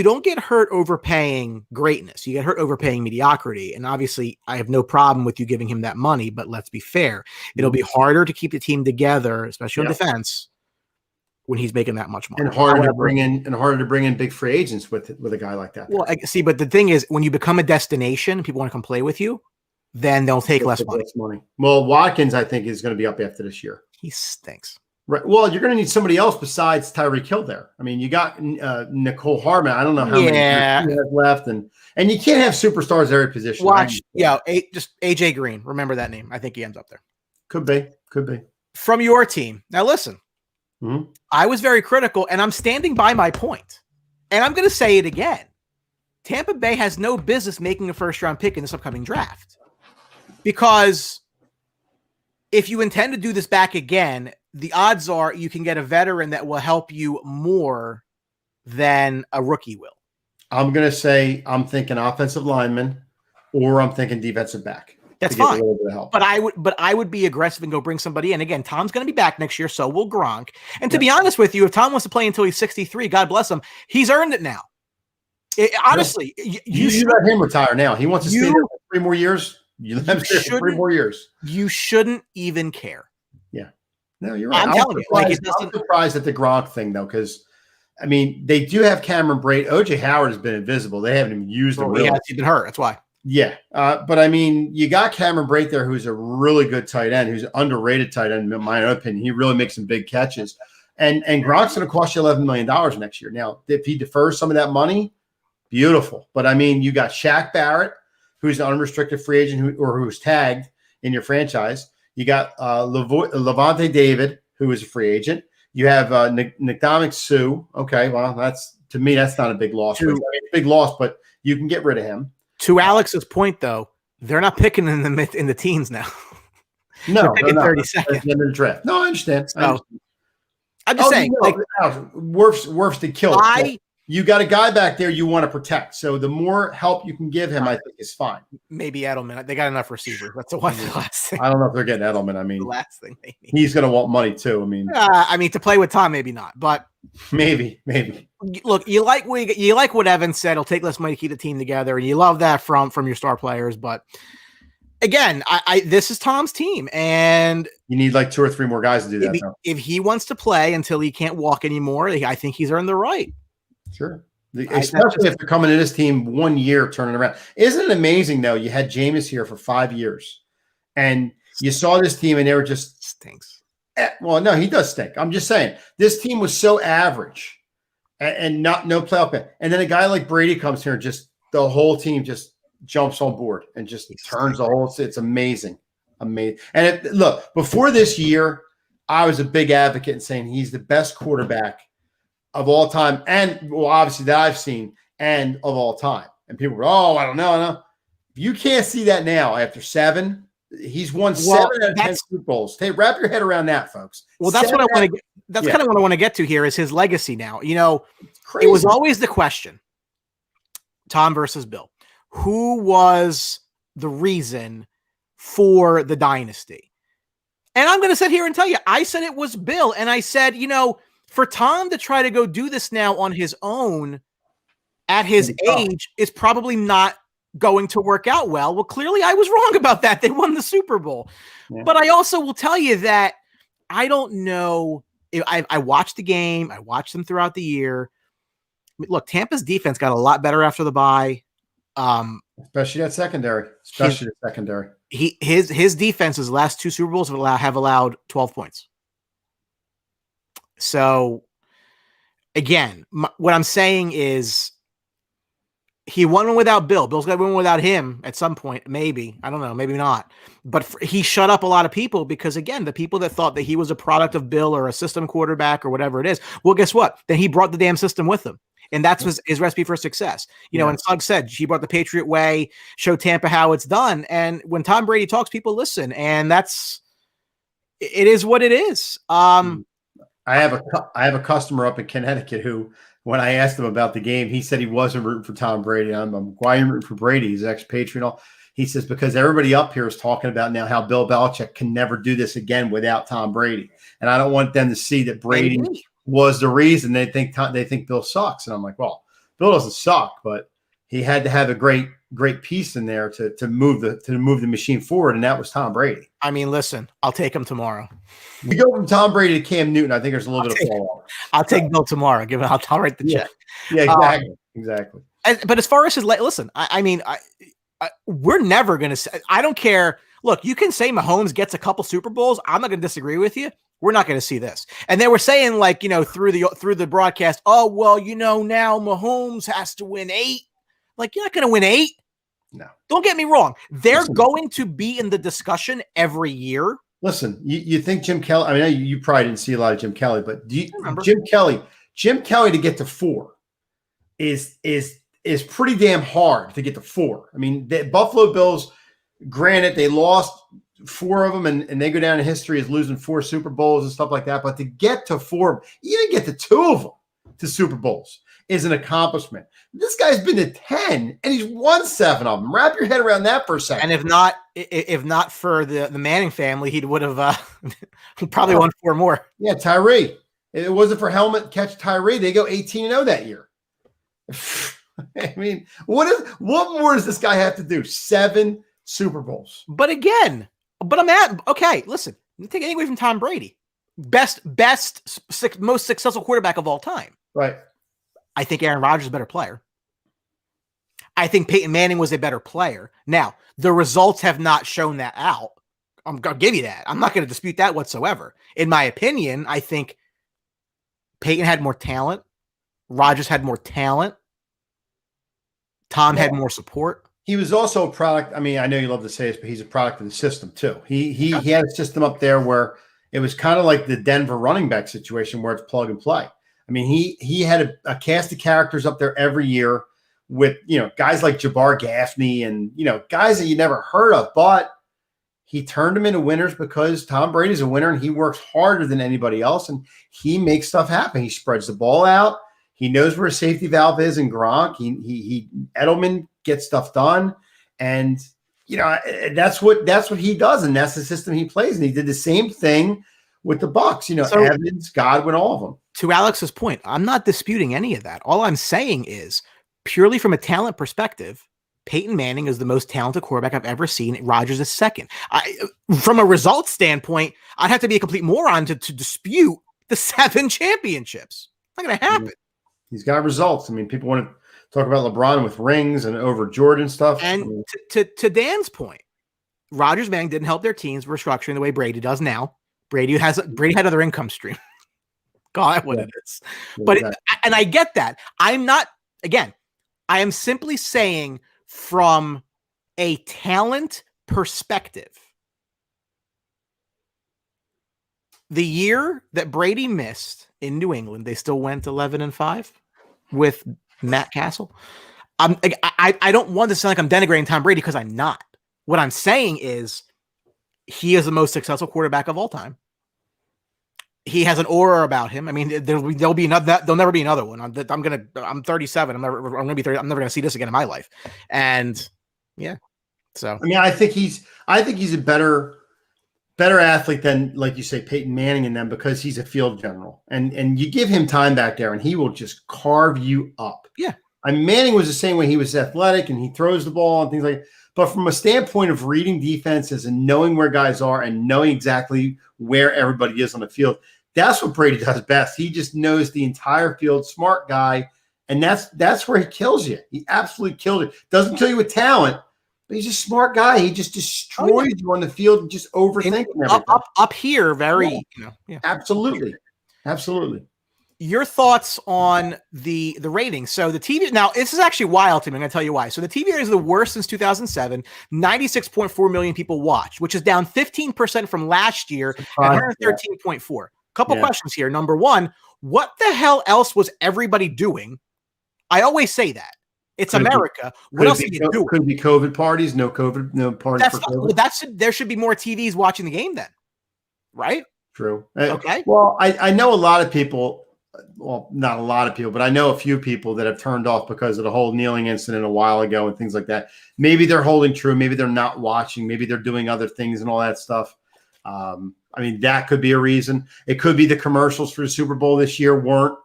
Speaker 2: don't get hurt overpaying greatness. You get hurt overpaying mediocrity. And obviously, I have no problem with you giving him that money, but let's be fair. It'll be harder to keep the team together, especially on defense, when he's making that much money. And harder to bring in big free agents with a guy like that.
Speaker 3: Well, I see, but the thing is, when you become a destination, people want to come play with you, then they'll take less money.
Speaker 2: Well, Watkins, I think, is going to be up after this year.
Speaker 3: He stinks.
Speaker 2: Right. Well, you're going to need somebody else besides Tyreek Hill there. I mean, you got Nicole Harman. I don't know how many he has left, and you can't have superstars at every position.
Speaker 3: Watch, just AJ Green. Remember that name. I think he ends up there.
Speaker 2: Could be.
Speaker 3: From your team. Now, listen,
Speaker 2: Mhm.
Speaker 3: I was very critical, and I'm standing by my point. And I'm going to say it again. Tampa Bay has no business making a first-round pick in this upcoming draft. Because if you intend to do this back again, the odds are you can get a veteran that will help you more than a rookie will.
Speaker 2: I'm going to say I'm thinking offensive lineman, or I'm thinking defensive back.
Speaker 3: That's
Speaker 2: to get
Speaker 3: fine.
Speaker 2: a little bit of help.
Speaker 3: But I would be aggressive and go bring somebody in. Again, Tom's going to be back next year, so will Gronk. And to be honest with you, if Tom wants to play until he's 63, God bless him, he's earned it now. Honestly,
Speaker 2: you let him retire now. He wants to stay there for 3 more years. You let him stay for 3 more years.
Speaker 3: You shouldn't even care.
Speaker 2: Yeah. No, you're right.
Speaker 3: I'm telling you.
Speaker 2: I'm surprised at the Gronk thing, though, because, I mean, they do have Cameron Brate. O.J. Howard has been invisible. They haven't even used him.
Speaker 3: Really. He's been hurt. That's why.
Speaker 2: Yeah. But, I mean, you got Cameron Brate there, who's a really good tight end, who's an underrated tight end, in my opinion. He really makes some big catches. And Gronk's going to cost you $11 million next year. Now, if he defers some of that money, beautiful. But, I mean, you got Shaq Barrett, who's an unrestricted free agent who's tagged in your franchise. You got Levante David, who is a free agent. You have Ndamukong Suh. Okay, well, to me, that's not a big loss. It's a big loss, but you can get rid of him.
Speaker 3: To Alex's point, though, they're not picking in the teens now.
Speaker 2: No,
Speaker 3: they're picking
Speaker 2: 32nd in the draft. No, I understand.
Speaker 3: I'm just saying,
Speaker 2: Wirfs did kill it. You got a guy back there you want to protect. So the more help you can give him, I think is fine.
Speaker 3: Maybe Edelman. They got enough receivers. That's the last thing.
Speaker 2: I don't know if they're getting Edelman. I mean,
Speaker 3: the last thing maybe.
Speaker 2: He's going to want money too.
Speaker 3: I mean, to play with Tom, maybe not, but
Speaker 2: maybe.
Speaker 3: Look, you like what Evan said. He'll take less money to keep the team together, and you love that from your star players. But again, this is Tom's team, and
Speaker 2: you need like 2 or 3 more guys to do that.
Speaker 3: If he wants to play until he can't walk anymore, I think he's earned the right.
Speaker 2: Sure. Especially if they're coming to this team 1 year, turning around. Isn't it amazing, though? You had Jameis here for 5 years, and you saw this team, and they were just
Speaker 3: stinks.
Speaker 2: Well, no, he does stink. I'm just saying. This team was so average and no playoff. And then a guy like Brady comes here and just the whole team just jumps on board and just turns the whole – it's amazing. Amazing. And look, before this year, I was a big advocate in saying he's the best quarterback of all time, and obviously that I've seen, and of all time. And people were, I don't know. You can't see that now after 7. He's won 7 out of 10 Super Bowls. Hey, wrap your head around that, folks.
Speaker 3: Well, that's what I want to. That's kind of what I want to get to here is his legacy. Now, it was always the question: Tom versus Bill. Who was the reason for the dynasty? And I'm going to sit here and tell you, I said it was Bill, and I said, for Tom to try to go do this now on his own at his age is probably not going to work out well. Well, clearly I was wrong about that. They won the Super Bowl. Yeah. But I also will tell you that I don't know. I watched the game. I watched them throughout the year. Look, Tampa's defense got a lot better after the bye.
Speaker 2: Especially that secondary.
Speaker 3: His defense's last 2 Super Bowls have allowed 12 points. So, again, what I'm saying is he won one without Bill. Bill's got to win one without him at some point, maybe. I don't know, maybe not. But he shut up a lot of people because, again, the people that thought that he was a product of Bill or a system quarterback or whatever it is, well, guess what? Then he brought the damn system with him. And that's his recipe for success. And Suggs said, he brought the Patriot way, showed Tampa how it's done. And when Tom Brady talks, people listen. And it is what it is.
Speaker 2: I have a customer up in Connecticut who, when I asked him about the game, he said he wasn't rooting for Tom Brady. I'm why are you rooting for Brady? He's ex-Patriot. He says, because everybody up here is talking about now how Bill Belichick can never do this again without Tom Brady. And I don't want them to see that Brady was the reason they think Bill sucks. And I'm like, well, Bill doesn't suck, but he had to have a great piece in there to move the machine forward, and that was Tom Brady.
Speaker 3: I mean, listen, I'll take him tomorrow.
Speaker 2: We go from Tom Brady to Cam Newton. I think there's a little bit of fall off.
Speaker 3: I'll take Bill tomorrow. I'll write the check.
Speaker 2: Yeah, exactly.
Speaker 3: But as far as listen, I mean, we're never going to. I don't care. Look, you can say Mahomes gets a couple Super Bowls. I'm not going to disagree with you. We're not going to see this. And they were saying, through the broadcast, now Mahomes has to win 8. Like, you're not going to win 8.
Speaker 2: No.
Speaker 3: Don't get me wrong. They're going to be in the discussion every year
Speaker 2: Listen, you think Jim Kelly? I mean, you probably didn't see a lot of Jim Kelly, but
Speaker 3: Remember.
Speaker 2: Jim Kelly to get to 4 is pretty damn hard to get to 4. I mean, the Buffalo Bills, granted, they lost 4 of them, and they go down in history as losing 4 Super Bowls and stuff like that. But to get to 4, even get to 2 of them to Super Bowls is an accomplishment. This guy's been to 10, and he's won 7 of them. Wrap your head around that for a second.
Speaker 3: And if not for the Manning family, he would have probably won 4 more.
Speaker 2: Yeah, Tyree. If it wasn't for helmet catch Tyree, they go 18-0 that year. I mean, what more does this guy have to do? 7 Super Bowls.
Speaker 3: But again, okay, listen, take anything away from Tom Brady. Most successful quarterback of all time.
Speaker 2: Right.
Speaker 3: I think Aaron Rodgers is a better player. I think Peyton Manning was a better player. Now, the results have not shown that out. I'll give you that. I'm not going to dispute that whatsoever. In my opinion, I think Peyton had more talent. Rodgers had more talent. Tom had more support.
Speaker 2: He was also a product. I mean, I know you love to say this, but he's a product of the system too. He had a system up there where it was kind of like the Denver running back situation where it's plug and play. I mean, he had a cast of characters up there every year with, guys like Jabbar Gaffney and, guys that you never heard of, but he turned them into winners because Tom Brady's a winner and he works harder than anybody else and he makes stuff happen. He spreads the ball out. He knows where a safety valve is in Gronk. He Edelman gets stuff done. And, that's what he does. And that's the system he plays. And he did the same thing with the Bucs, so, Evans, Godwin, all of them.
Speaker 3: To Alex's point, I'm not disputing any of that. All I'm saying is, purely from a talent perspective, Peyton Manning is the most talented quarterback I've ever seen. Rodgers is second. From a results standpoint, I'd have to be a complete moron to dispute the 7 championships. It's not going to happen.
Speaker 2: He's got results. I mean, people want to talk about LeBron with rings and over Jordan stuff.
Speaker 3: And to Dan's point, Rodgers Manning didn't help their teams restructuring the way Brady does now. Brady had other income stream. God, what it is. But and I get that. I'm not, again, I am simply saying from a talent perspective, the year that Brady missed in New England, they still went 11-5 with Matt Castle. I don't want to sound like I'm denigrating Tom Brady because I'm not. What I'm saying is he is the most successful quarterback of all time. He has an aura about him. I mean, there'll be another. There'll never be another one. I'm 37. I'm never going to see this again in my life. And yeah, so
Speaker 2: I mean, I think he's a better athlete than, like you say, Peyton Manning and them because he's a field general. And you give him time back there, and he will just carve you up.
Speaker 3: Yeah,
Speaker 2: I mean, Manning was the same way. He was athletic and he throws the ball and things like that. But from a standpoint of reading defenses and knowing where guys are and knowing exactly where everybody is on the field. That's what Brady does best. He just knows the entire field, smart guy, and that's where he kills you. He absolutely kills you. Doesn't kill you with talent, but he's a smart guy. He just destroys you on the field and just overthinking everything.
Speaker 3: Up here, very,
Speaker 2: Absolutely.
Speaker 3: Your thoughts on the ratings. So the TV, now this is actually wild to me. I'm going to tell you why. So the TV rating is the worst since 2007. 96.4 million people watched, which is down 15% from last year at 113.4. Couple questions here. Number one, what the hell else was everybody doing? I always say that. It's America. What else are you doing?
Speaker 2: Could be COVID parties, no parties for COVID.
Speaker 3: There should be more TVs watching the game then, right?
Speaker 2: True.
Speaker 3: Okay.
Speaker 2: Well, I know a lot of people, well, not a lot of people, but I know a few people that have turned off because of the whole kneeling incident a while ago and things like that. Maybe they're holding true. Maybe they're not watching. Maybe they're doing other things and all that stuff. I mean, that could be a reason. It could be the commercials for the Super Bowl this year weren't,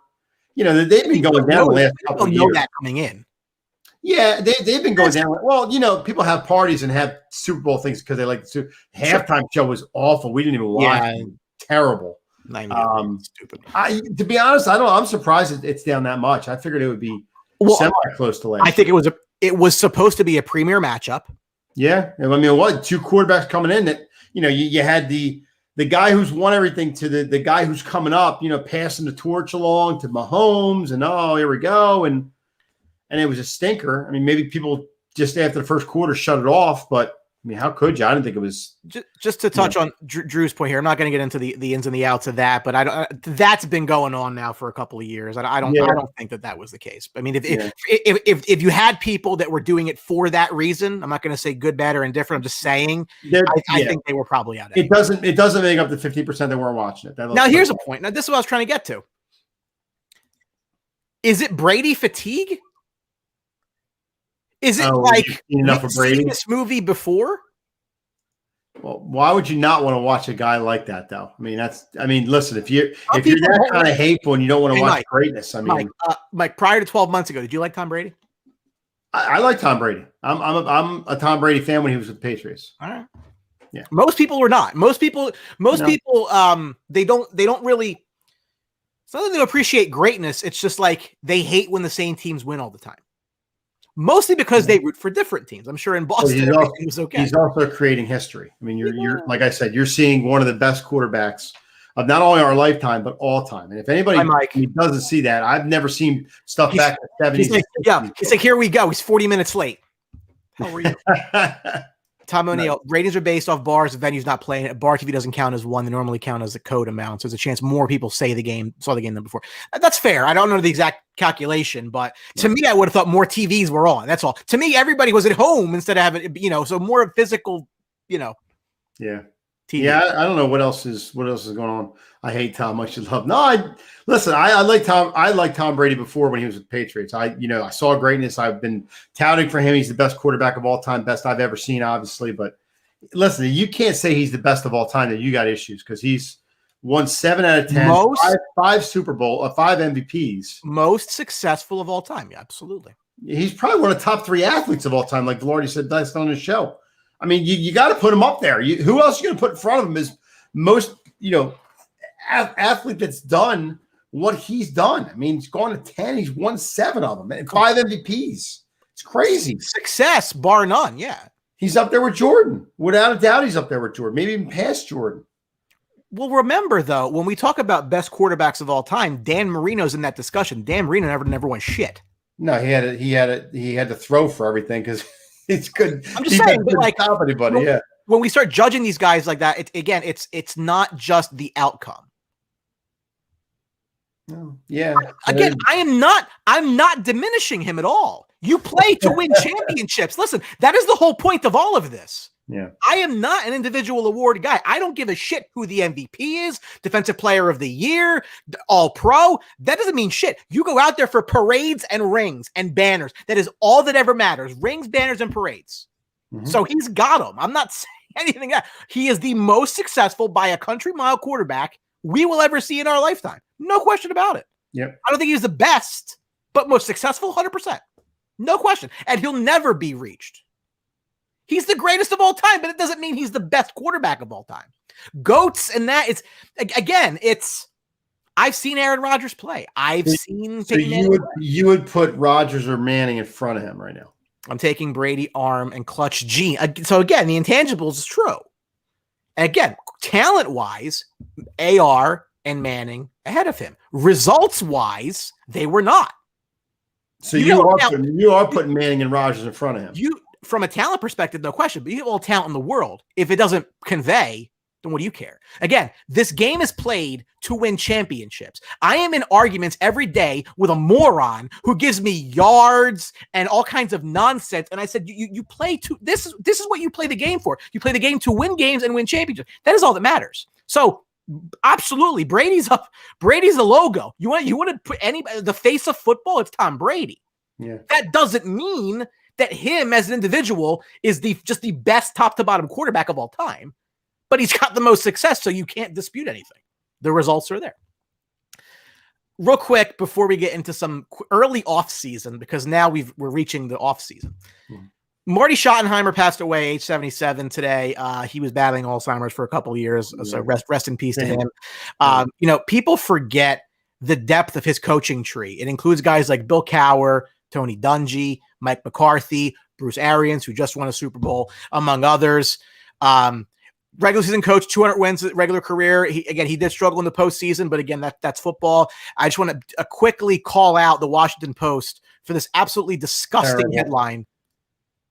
Speaker 2: they've been going down the last couple of years.
Speaker 3: That coming in.
Speaker 2: Yeah, they've been going down. Well, people have parties and have Super Bowl things because they like the halftime show was awful. We didn't even watch it. Terrible.
Speaker 3: Stupid.
Speaker 2: To be honest, I don't know. I'm surprised it's down that much. I figured it would be semi close to last.
Speaker 3: I think it was supposed to be a premier matchup.
Speaker 2: Yeah, I mean, two quarterbacks coming in that you had the guy who's won everything to the guy who's coming up, passing the torch along to Mahomes, and here we go, and it was a stinker. I mean, maybe people just after the first quarter shut it off, but I mean, how could you? I didn't think it was.
Speaker 3: Just to touch on Drew's point here, I'm not going to get into the ins and the outs of that, but that's been going on now for a couple of years. I don't think that was the case. I mean, if you had people that were doing it for that reason, I'm not going to say good, bad, or indifferent. I'm just saying I think they were probably out.
Speaker 2: It doesn't make up the 50% that weren't watching it.
Speaker 3: Now here's a point. Now this is what I was trying to get to. Is it Brady fatigue? Is it
Speaker 2: enough of Brady?
Speaker 3: Seen this movie before?
Speaker 2: Well, why would you not want to watch a guy like that, though? I mean, listen, if you're that kind of hateful and you don't want to watch greatness, I mean,
Speaker 3: Mike, prior to 12 months ago, did you like Tom Brady?
Speaker 2: I like Tom Brady. I'm a Tom Brady fan when he was with the Patriots.
Speaker 3: All right.
Speaker 2: Yeah.
Speaker 3: Most people are not. Most people, they don't really. It's not that they appreciate greatness. It's just like they hate when the same teams win all the time. Mostly because they root for different teams. I'm sure in Boston everything was okay.
Speaker 2: He's also creating history. I mean, you're like I said, you're seeing one of the best quarterbacks of not only our lifetime but all time. And if anybody doesn't see that, I've never seen stuff back in the 70s.
Speaker 3: He's like, here we go. He's 40 minutes late. How are you? Tom O'Neill, ratings are based off bars. The venue's not playing it. Bar TV doesn't count as one. They normally count as the code amount. So there's a chance more people saw the game than before. That's fair. I don't know the exact calculation, but to me, I would have thought more TVs were on. That's all. To me, everybody was at home instead of having, so more physical,
Speaker 2: Yeah.
Speaker 3: TV.
Speaker 2: Yeah, I don't know what else is going on. I hate Tom much to love. No, I like Tom. I liked Tom Brady before when he was with the Patriots. I saw greatness. I've been touting for him. He's the best quarterback of all time, best I've ever seen, obviously. But listen, you can't say he's the best of all time. That you got issues because he's won 7 out of 10, five Super Bowl, 5 MVPs,
Speaker 3: most successful of all time. Yeah, absolutely.
Speaker 2: He's probably one of the top 3 athletes of all time, like Lordy said last on his show. I mean, you got to put him up there. Who else are you going to put in front of him is most, athlete that's done what he's done. I mean, he's gone to 10. He's won 7 of them and 5 MVPs. It's crazy.
Speaker 3: Success, bar none. Yeah.
Speaker 2: He's up there with Jordan. Without a doubt, he's up there with Jordan. Maybe even past Jordan.
Speaker 3: Well, remember, though, when we talk about best quarterbacks of all time, Dan Marino's in that discussion. Dan Marino never won shit.
Speaker 2: No, he had to throw for everything because – it's good.
Speaker 3: I'm just saying, but like
Speaker 2: anybody,
Speaker 3: when we start judging these guys like that, it's not just the outcome.
Speaker 2: Yeah.
Speaker 3: Again, I'm not diminishing him at all. You play to win championships. Listen, that is the whole point of all of this.
Speaker 2: Yeah.
Speaker 3: I am not an individual award guy. I don't give a shit who the MVP is, Defensive Player of the Year, All Pro. That doesn't mean shit. You go out there for parades and rings and banners. That is all that ever matters. Rings, banners, and parades. Mm-hmm. So he's got them. I'm not saying anything else. He is the most successful by a country mile quarterback we will ever see in our lifetime. No question about it.
Speaker 2: Yep.
Speaker 3: I don't think he's the best, but most successful, 100%. No question. And he'll never be reached. He's the greatest of all time, but it doesn't mean he's the best quarterback of all time. GOATs and that, I've seen Aaron Rodgers play. I've seen.
Speaker 2: So you would put Rodgers or Manning in front of him right now.
Speaker 3: I'm taking Brady, arm, and clutch gene. So again, the intangibles is true. Again, talent-wise, AR and Manning ahead of him. Results-wise, they were not.
Speaker 2: So you are putting Manning and Rodgers in front of him.
Speaker 3: From a talent perspective, no question, but you have all talent in the world. If it doesn't convey, then what do you care? Again, this game is played to win championships. I am in arguments every day with a moron who gives me yards and all kinds of nonsense. And I said, you play to this is what you play the game for. You play the game to win games and win championships. That is all that matters. So absolutely, Brady's up. Brady's the logo. You want to put the face of football? It's Tom Brady.
Speaker 2: Yeah.
Speaker 3: That doesn't mean that him as an individual is just the best top to bottom quarterback of all time, but he's got the most success, so you can't dispute anything. The results are there. Real quick, before we get into some early off season, because now we're reaching the off season. Marty Schottenheimer passed away, age 77 today. He was battling Alzheimer's for a couple of years, so rest in peace to him. People forget the depth of his coaching tree. It includes guys like Bill Cowher, Tony Dungy, Mike McCarthy, Bruce Arians, who just won a Super Bowl, among others. Regular season coach, 200 wins regular career. He did struggle in the postseason, but again, that's football. I just want to quickly call out the Washington Post for this absolutely disgusting headline,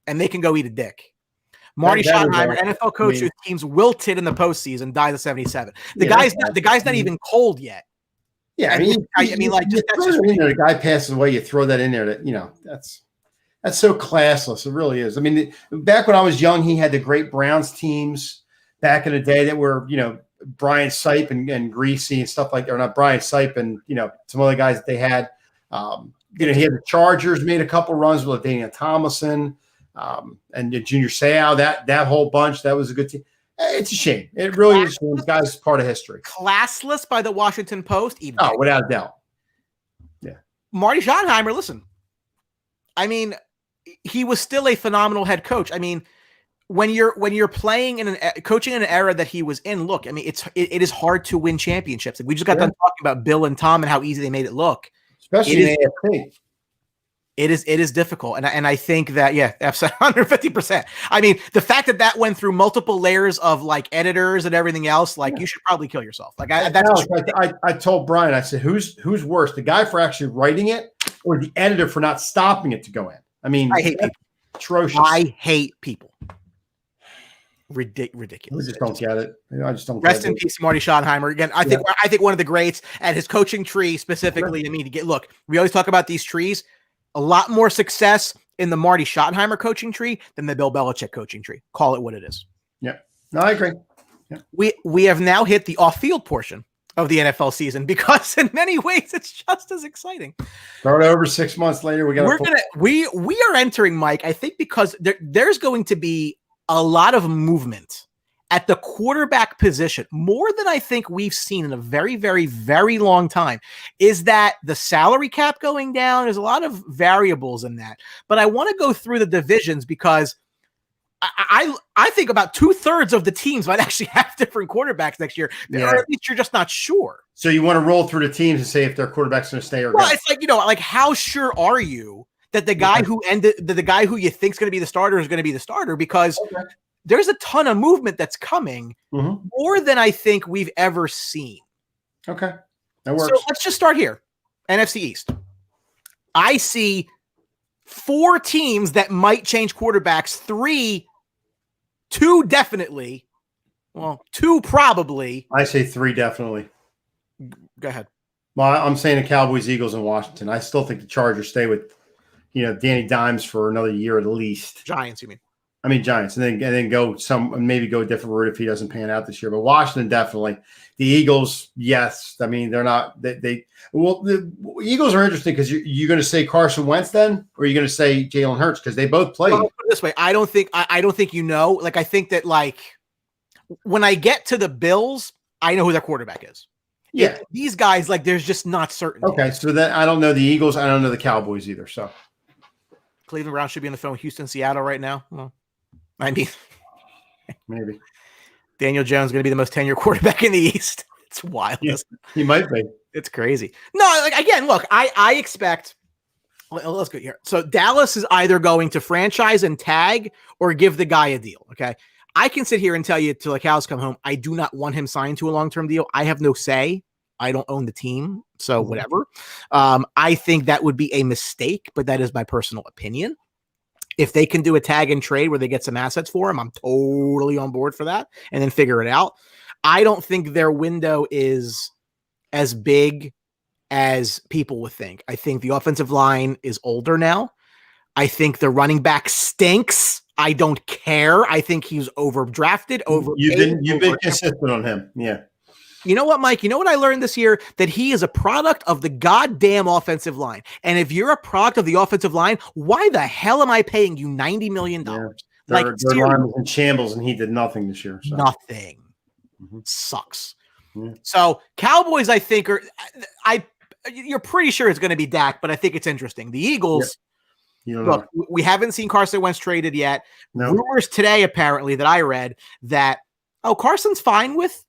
Speaker 3: and they can go eat a dick. Marty
Speaker 2: That is
Speaker 3: Schottenheimer,
Speaker 2: right.
Speaker 3: NFL coach whose teams wilted in the postseason, died at 77. The guy's not even cold yet.
Speaker 2: Yeah,
Speaker 3: I mean, like, just that's just
Speaker 2: the guy passes away. You throw that in there. That's so classless. It really is. I mean, back when I was young, he had the great Browns teams back in the day that were, Brian Sipe and Greasy and stuff like that. Or not Brian Sipe and, some other guys that they had. He had the Chargers, made a couple runs with Daniel Tomlinson and Junior Seau. That whole bunch, that was a good team. It's a shame. It really is a shame. This guy's part of history.
Speaker 3: Classless by the Washington Post.
Speaker 2: Oh, without a doubt. Yeah.
Speaker 3: Marty Schottenheimer, listen. I mean, he was still a phenomenal head coach. I mean, when you're playing coaching in an era that he was in, look, I mean, it is hard to win championships. We just got done talking about Bill and Tom and how easy they made it look.
Speaker 2: Especially in AFC.
Speaker 3: It is difficult. And I think that, absolutely 150%. I mean, the fact that went through multiple layers of like editors and everything else, like you should probably kill yourself. Like
Speaker 2: I told Brian, I said, who's worse, the guy for actually writing it or the editor for not stopping it to go in? I mean,
Speaker 3: I hate people.
Speaker 2: Atrocious.
Speaker 3: I hate people. Ridiculous.
Speaker 2: I just don't get it. I just don't.
Speaker 3: Rest in peace, Marty Schottenheimer. Again, I think one of the greats at his coaching tree specifically. I mean, we always talk about these trees. A lot more success in the Marty Schottenheimer coaching tree than the Bill Belichick coaching tree. Call it what it is.
Speaker 2: Yeah, no, I agree. Yeah.
Speaker 3: We have now hit the off-field portion of the NFL season because in many ways it's just as exciting.
Speaker 2: Throw it over 6 months later. We
Speaker 3: are entering, Mike. I think because there's going to be a lot of movement at the quarterback position, more than I think we've seen in a very, very, very long time. Is that the salary cap going down? There's a lot of variables in that. But I want to go through the divisions because I think about 2/3 of the teams might actually have different quarterbacks next year, or at least you're just not sure.
Speaker 2: So you want to roll through the teams and say if their quarterback's going to stay or
Speaker 3: well,
Speaker 2: go.
Speaker 3: It's like, like how sure are you that the guy the guy who you think is going to be the starter is going to be the starter? Because there's a ton of movement that's coming, more than I think we've ever seen.
Speaker 2: Okay, that works.
Speaker 3: So let's just start here. NFC East. I see 4 teams that might change quarterbacks. 2 definitely. Well, 2 probably.
Speaker 2: I say 3 definitely.
Speaker 3: Go ahead.
Speaker 2: Well, I'm saying the Cowboys, Eagles, and Washington. I still think the Chargers stay with, Danny Dimes for another year at least.
Speaker 3: Giants, you mean?
Speaker 2: I mean Giants, and then go maybe go a different route if he doesn't pan out this year. But Washington definitely. The Eagles, yes. I mean they're not. The Eagles are interesting because you're going to say Carson Wentz then, or are you going to say Jalen Hurts because they both played.
Speaker 3: Well, put it this way, I don't think Like I think that when I get to the Bills, I know who their quarterback is.
Speaker 2: Yeah,
Speaker 3: these guys there's just not certain.
Speaker 2: Okay, so then I don't know the Eagles. I don't know the Cowboys either. So
Speaker 3: Cleveland Browns should be on the phone with Houston, Seattle right now. Well, I mean,
Speaker 2: maybe
Speaker 3: Daniel Jones is going to be the most tenured quarterback in the East. It's wild.
Speaker 2: Yeah, he might be.
Speaker 3: It's crazy. No, again, look, I expect. Let's go here. So Dallas is either going to franchise and tag or give the guy a deal. Okay, I can sit here and tell you till the cows come home, I do not want him signed to a long-term deal. I have no say. I don't own the team, so whatever. I think that would be a mistake, but that is my personal opinion. If they can do a tag and trade where they get some assets for him, I'm totally on board for that and then figure it out. I don't think their window is as big as people would think. I think the offensive line is older now. I think the running back stinks. I don't care. I think he's overdrafted.
Speaker 2: You've been consistent on him. Yeah.
Speaker 3: You know what, Mike? You know what I learned this year? That he is a product of the goddamn offensive line. And if you're a product of the offensive line, why the hell am I paying you $90 million?
Speaker 2: Yeah. Their line was in shambles, and he did nothing this year. So.
Speaker 3: Nothing. Sucks. Yeah. So Cowboys, I think, you're pretty sure it's going to be Dak, but I think it's interesting. The Eagles, look, we haven't seen Carson Wentz traded yet. No. Rumors today, apparently, that I read that, Carson's fine with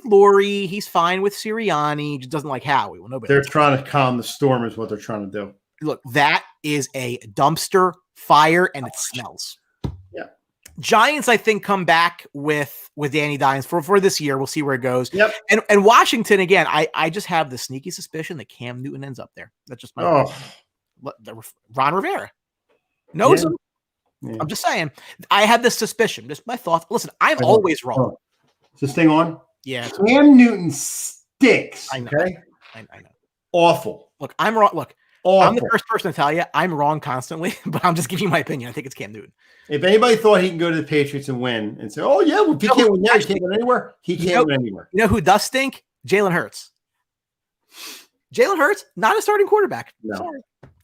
Speaker 3: Laurie. He's fine with Sirianni. He just doesn't like Howie. Well, nobody.
Speaker 2: They're trying to calm the storm is what they're trying to do.
Speaker 3: Look, that is a dumpster fire, and it smells.
Speaker 2: Yeah.
Speaker 3: Giants, I think, come back with Danny Dimes for this year. We'll see where it goes.
Speaker 2: Yep.
Speaker 3: And Washington, again, I just have the sneaky suspicion that Cam Newton ends up there. That's just my Ron Rivera knows him.
Speaker 2: Yeah.
Speaker 3: I'm just saying. I had this suspicion. Just my thoughts. Listen, I'm always wrong.
Speaker 2: Is this thing on?
Speaker 3: Yeah.
Speaker 2: Cam Newton stinks.
Speaker 3: I know.
Speaker 2: Okay.
Speaker 3: I know.
Speaker 2: Awful.
Speaker 3: Look, I'm wrong. Look,
Speaker 2: Awful.
Speaker 3: I'm the first person to tell you I'm wrong constantly, but I'm just giving you my opinion. I think it's Cam Newton.
Speaker 2: If anybody thought he can go to the Patriots and win and say, "Oh yeah, well, if he can't win there, he can't win anywhere," he can't win anywhere.
Speaker 3: You know who does stink? Jalen Hurts. Jalen Hurts, not a starting quarterback.
Speaker 2: No.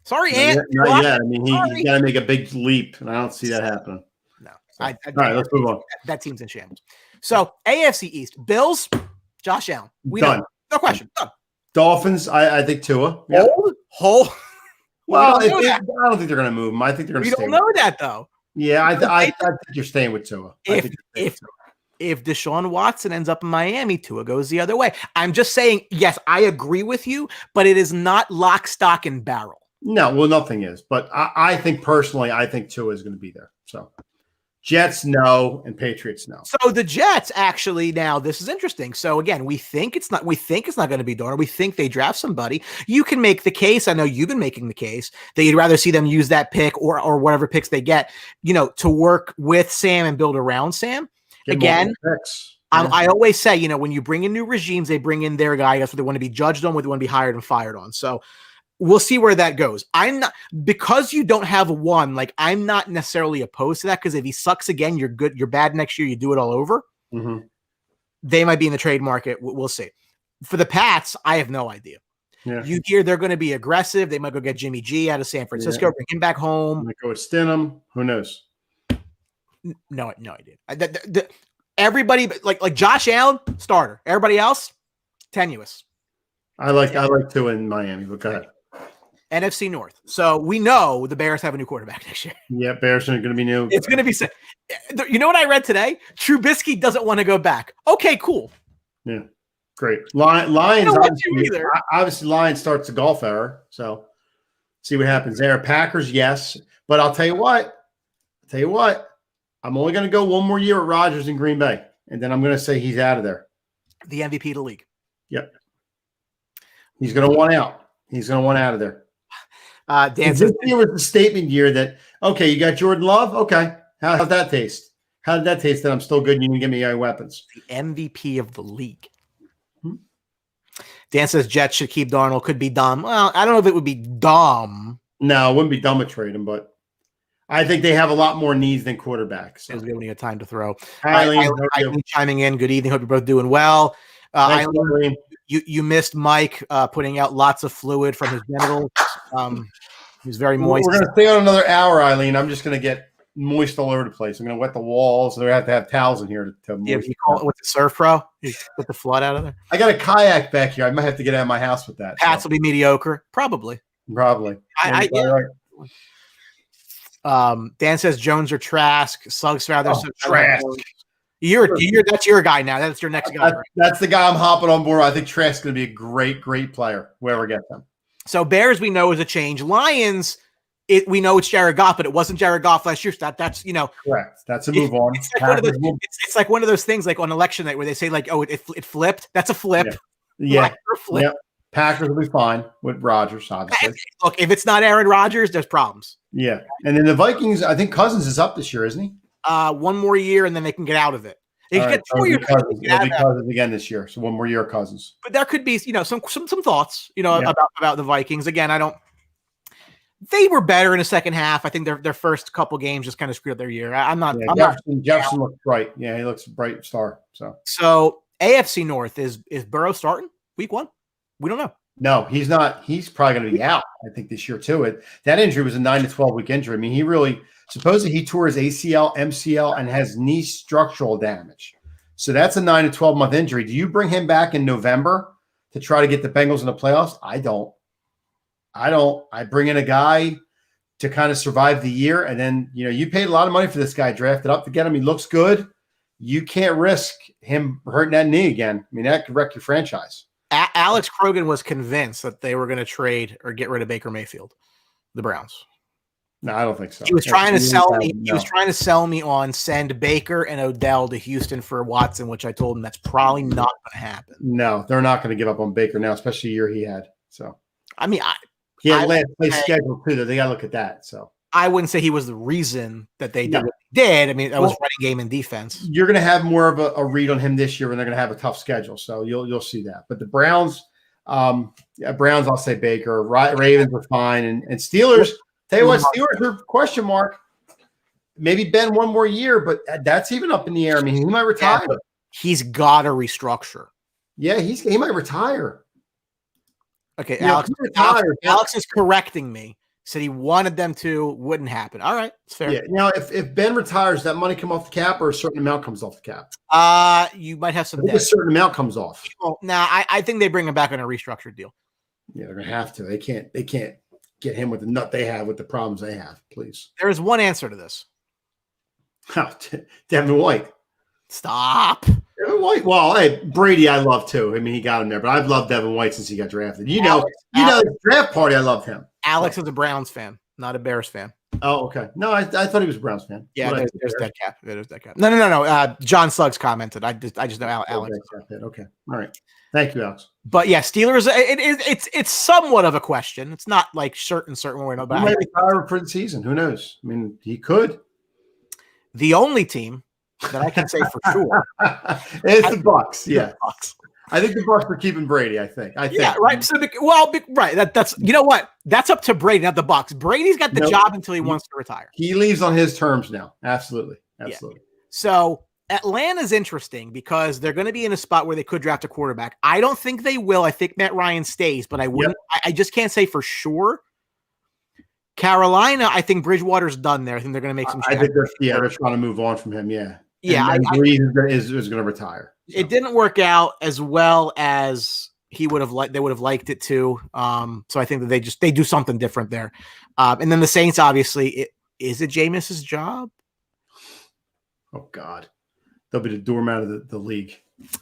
Speaker 3: Sorry, Ant.
Speaker 2: Not yet. I mean, he's got to make a big leap, and I don't see that happening.
Speaker 3: No.
Speaker 2: So, all right, let's move on.
Speaker 3: That team's in shambles. So AFC East, Bills, Josh Allen.
Speaker 2: Done.
Speaker 3: No question. Done.
Speaker 2: Dolphins, I think Tua. Yep.
Speaker 3: Hold.
Speaker 2: Well, I don't think they're going to move him. I think they're going to stay.
Speaker 3: We don't know that though.
Speaker 2: Yeah, I think you're staying with Tua.
Speaker 3: If Deshaun Watson ends up in Miami, Tua goes the other way. I'm just saying, yes, I agree with you, but it is not lock, stock, and barrel.
Speaker 2: No, well, nothing is. But I think personally, I think Tua is going to be there. So Jets, no, and Patriots, no.
Speaker 3: So the Jets actually now, this is interesting. So again, we think it's not going to be Darnold. We think they draft somebody. You can make the case. I know you've been making the case that you'd rather see them use that pick or whatever picks they get, to work with Sam and build around Sam. Again, I always say, when you bring in new regimes, they bring in their guy. That's what they want to be judged on, what they want to be hired and fired on. So we'll see where that goes. I'm not, because you don't have one, I'm not necessarily opposed to that, because if he sucks again, you're good, you're bad next year, you do it all over.
Speaker 2: Mm-hmm.
Speaker 3: They might be in the trade market. We'll see. For the Pats, I have no idea.
Speaker 2: Yeah.
Speaker 3: You hear they're going to be aggressive. They might go get Jimmy G out of San Francisco, bring him back home.
Speaker 2: Might go with Stidham. Who knows?
Speaker 3: No idea. Everybody, like Josh Allen, starter. Everybody else, tenuous.
Speaker 2: I like Tua in Miami, but go ahead.
Speaker 3: NFC North. So we know the Bears have a new quarterback next year.
Speaker 2: Yeah, Bears are going to be new.
Speaker 3: It's going to be – you know what I read today? Trubisky doesn't want to go back. Okay, cool.
Speaker 2: Yeah, great. Lions, obviously Lions starts the golf era, so see what happens there. Packers, yes. But I'll tell you what. I'm only going to go one more year at Rodgers in Green Bay, and then I'm going to say he's out of there.
Speaker 3: The MVP of the league.
Speaker 2: Yep. He's going to want out. He's going to want out of there.
Speaker 3: Dan says,
Speaker 2: this year was the statement year that, okay, you got Jordan Love? Okay. How's that taste? How did that taste that I'm still good and you can give me your weapons?
Speaker 3: The MVP of the league. Dan says Jets should keep Darnold. Could be dumb. Well, I don't know if it would be dumb.
Speaker 2: No, it wouldn't be dumb to trade him, but I think they have a lot more needs than quarterbacks. So.
Speaker 3: When you have time to throw.
Speaker 2: Eileen,
Speaker 3: chiming in. Good evening. Hope you're both doing well. Eileen, you missed Mike putting out lots of fluid from his genitals. He was very moist.
Speaker 2: We're going to stay on another hour, Eileen. I'm just going to get moist all over the place. I'm going to wet the walls. So I have to have towels in here to moist.
Speaker 3: You call it with the Surf Pro? You put the flood out of there?
Speaker 2: I got a kayak back here. I might have to get out of my house with that.
Speaker 3: Pats will be mediocre. Probably. Dan says Jones or Trask. Suggs rather.
Speaker 2: Trask.
Speaker 3: That's your guy now. That's your next guy.
Speaker 2: That's the guy I'm hopping on board. I think Trask's going to be a great player, whoever gets him.
Speaker 3: So Bears, we know, is a change. Lions, we know it's Jared Goff, but it wasn't Jared Goff last year. So that's
Speaker 2: correct. That's a move on.
Speaker 3: It's like one of those things, like on election night, where they say, like, "Oh, it flipped." That's a flip.
Speaker 2: Yeah. Flip. Packers will be fine with Rodgers, obviously.
Speaker 3: Look, if it's not Aaron Rodgers, there's problems.
Speaker 2: Yeah, and then the Vikings. I think Cousins is up this year, isn't he?
Speaker 3: One more year, and then they can get out of it. They can get 2 more years.
Speaker 2: Cousins again this year, so one more year of Cousins.
Speaker 3: But there could be, some thoughts, about the Vikings. Again, they were better in the second half. I think their first couple games just kind of screwed up their year.
Speaker 2: Jefferson looks bright. Yeah, he looks a bright star.
Speaker 3: So AFC North is Burrow starting week 1? We don't know.
Speaker 2: No, he's not. He's probably going to be out, I think, this year too. That injury was a 9 to 12 week injury. I mean, supposedly he tore his ACL, MCL, and has knee structural damage. So that's a 9 to 12 month injury. Do you bring him back in November to try to get the Bengals in the playoffs? I don't. I bring in a guy to kind of survive the year. And then, you paid a lot of money for this guy, drafted up to get him. He looks good. You can't risk him hurting that knee again. I mean, that could wreck your franchise.
Speaker 3: Alex Krogan was convinced that they were going to trade or get rid of Baker Mayfield, the Browns.
Speaker 2: No, I don't think so.
Speaker 3: He was trying to sell me. No. He was trying to sell me on send Baker and Odell to Houston for Watson, which I told him that's probably not going to happen.
Speaker 2: No, they're not going to give up on Baker now, especially the year he had. So,
Speaker 3: I mean,
Speaker 2: he had last place schedule too. They got to look at that. So,
Speaker 3: I wouldn't say he was the reason that they did what they did. I mean, that was running game and defense.
Speaker 2: You're going to have more of a read on him this year when they're going to have a tough schedule. So you'll see that. But the Browns, I'll say Baker. Ravens are fine. And Steelers, tell you what, Steelers are question mark. Maybe Ben one more year, but that's even up in the air. I mean, he might retire.
Speaker 3: Yeah, he's got to restructure.
Speaker 2: Yeah, he might retire.
Speaker 3: Okay,
Speaker 2: Yeah,
Speaker 3: Alex is correcting me. Said he wanted them to, wouldn't happen. All right, it's fair.
Speaker 2: Yeah, if Ben retires, that money come off the cap, or a certain amount comes off the cap.
Speaker 3: You might have some.
Speaker 2: A certain amount comes off.
Speaker 3: Well, I think they bring him back on a restructured deal.
Speaker 2: Yeah, they're gonna have to. They can't get him with the nut they have with the problems they have. Please.
Speaker 3: There is one answer to this.
Speaker 2: Devin White.
Speaker 3: Stop.
Speaker 2: Devin White. Well, hey, Brady, I love too. I mean, he got him there, but I've loved Devin White since he got drafted. The draft party, I loved him.
Speaker 3: Alex is a Browns fan, not a Bears fan.
Speaker 2: Oh, okay. No, I thought he was a Browns fan.
Speaker 3: Yeah, there's that cap. There's that cap. No. John Suggs commented. I just know Alex.
Speaker 2: Okay. All right. Thank you, Alex.
Speaker 3: But yeah, Steelers. It's somewhat of a question. It's not like certain way. No,
Speaker 2: he might retire for the season. Who knows? I mean, he could.
Speaker 3: The only team that I can say for sure
Speaker 2: is the Bucs. Yeah, Bucs. I think the Bucs are keeping Brady. I think.
Speaker 3: Yeah, right. So, right. That's you know what? That's up to Brady, not the Bucs. Brady's got the job until he wants to retire.
Speaker 2: He leaves on his terms now. Absolutely.
Speaker 3: Yeah. So Atlanta's interesting because they're going to be in a spot where they could draft a quarterback. I don't think they will. I think Matt Ryan stays, but I wouldn't. Yep. I just can't say for sure. Carolina, I think Bridgewater's done there. I think they're going to make some.
Speaker 2: I think they're trying to move on from him. Yeah.
Speaker 3: Yeah.
Speaker 2: And Breeze is going to retire.
Speaker 3: So. It didn't work out as well as he would have liked. They would have liked it to. So I think that they do something different there. And then the Saints, obviously, is it Jameis's job?
Speaker 2: Oh God, they'll be the doormat of the league.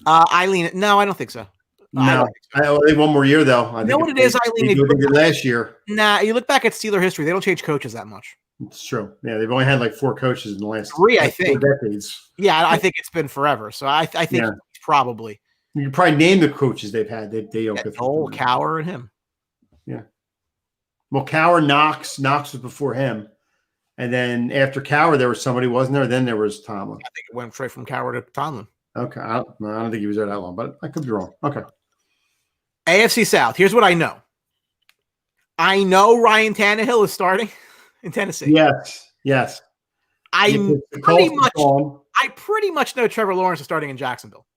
Speaker 3: Eileen, no, I don't think so.
Speaker 2: No, I think one more year though.
Speaker 3: You know what it is, Eileen?
Speaker 2: Last year.
Speaker 3: Nah, you look back at Steeler history; they don't change coaches that much.
Speaker 2: It's true. Yeah, they've only had like 4 coaches in the last
Speaker 3: 3, I think.
Speaker 2: 4 decades.
Speaker 3: Yeah, I think it's been forever. So I think probably.
Speaker 2: You can probably name the coaches they've had. They
Speaker 3: Cower and him.
Speaker 2: Yeah. Well, Cower, Knox was before him. And then after Cower, there was somebody, wasn't there? Then there was Tomlin.
Speaker 3: I think it went straight from Cower to Tomlin.
Speaker 2: Okay. I don't think he was there that long, but I could be wrong. Okay.
Speaker 3: AFC South. Here's what I know. I know Ryan Tannehill is starting in Tennessee.
Speaker 2: Yes.
Speaker 3: I pretty much know Trevor Lawrence is starting in Jacksonville.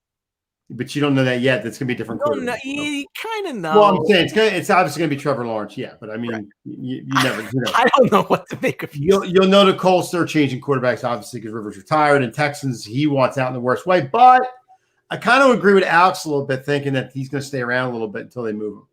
Speaker 2: But you don't know that yet. That's going to be different.
Speaker 3: You kind of know.
Speaker 2: Well, I'm saying it's obviously going to be Trevor Lawrence. Yeah, but I mean, you never.
Speaker 3: I don't know what to make of
Speaker 2: you. You'll know the Colts. They're changing quarterbacks, obviously, because Rivers retired, and Texans he wants out in the worst way. But I kind of agree with Alex a little bit, thinking that he's going to stay around a little bit until they move him.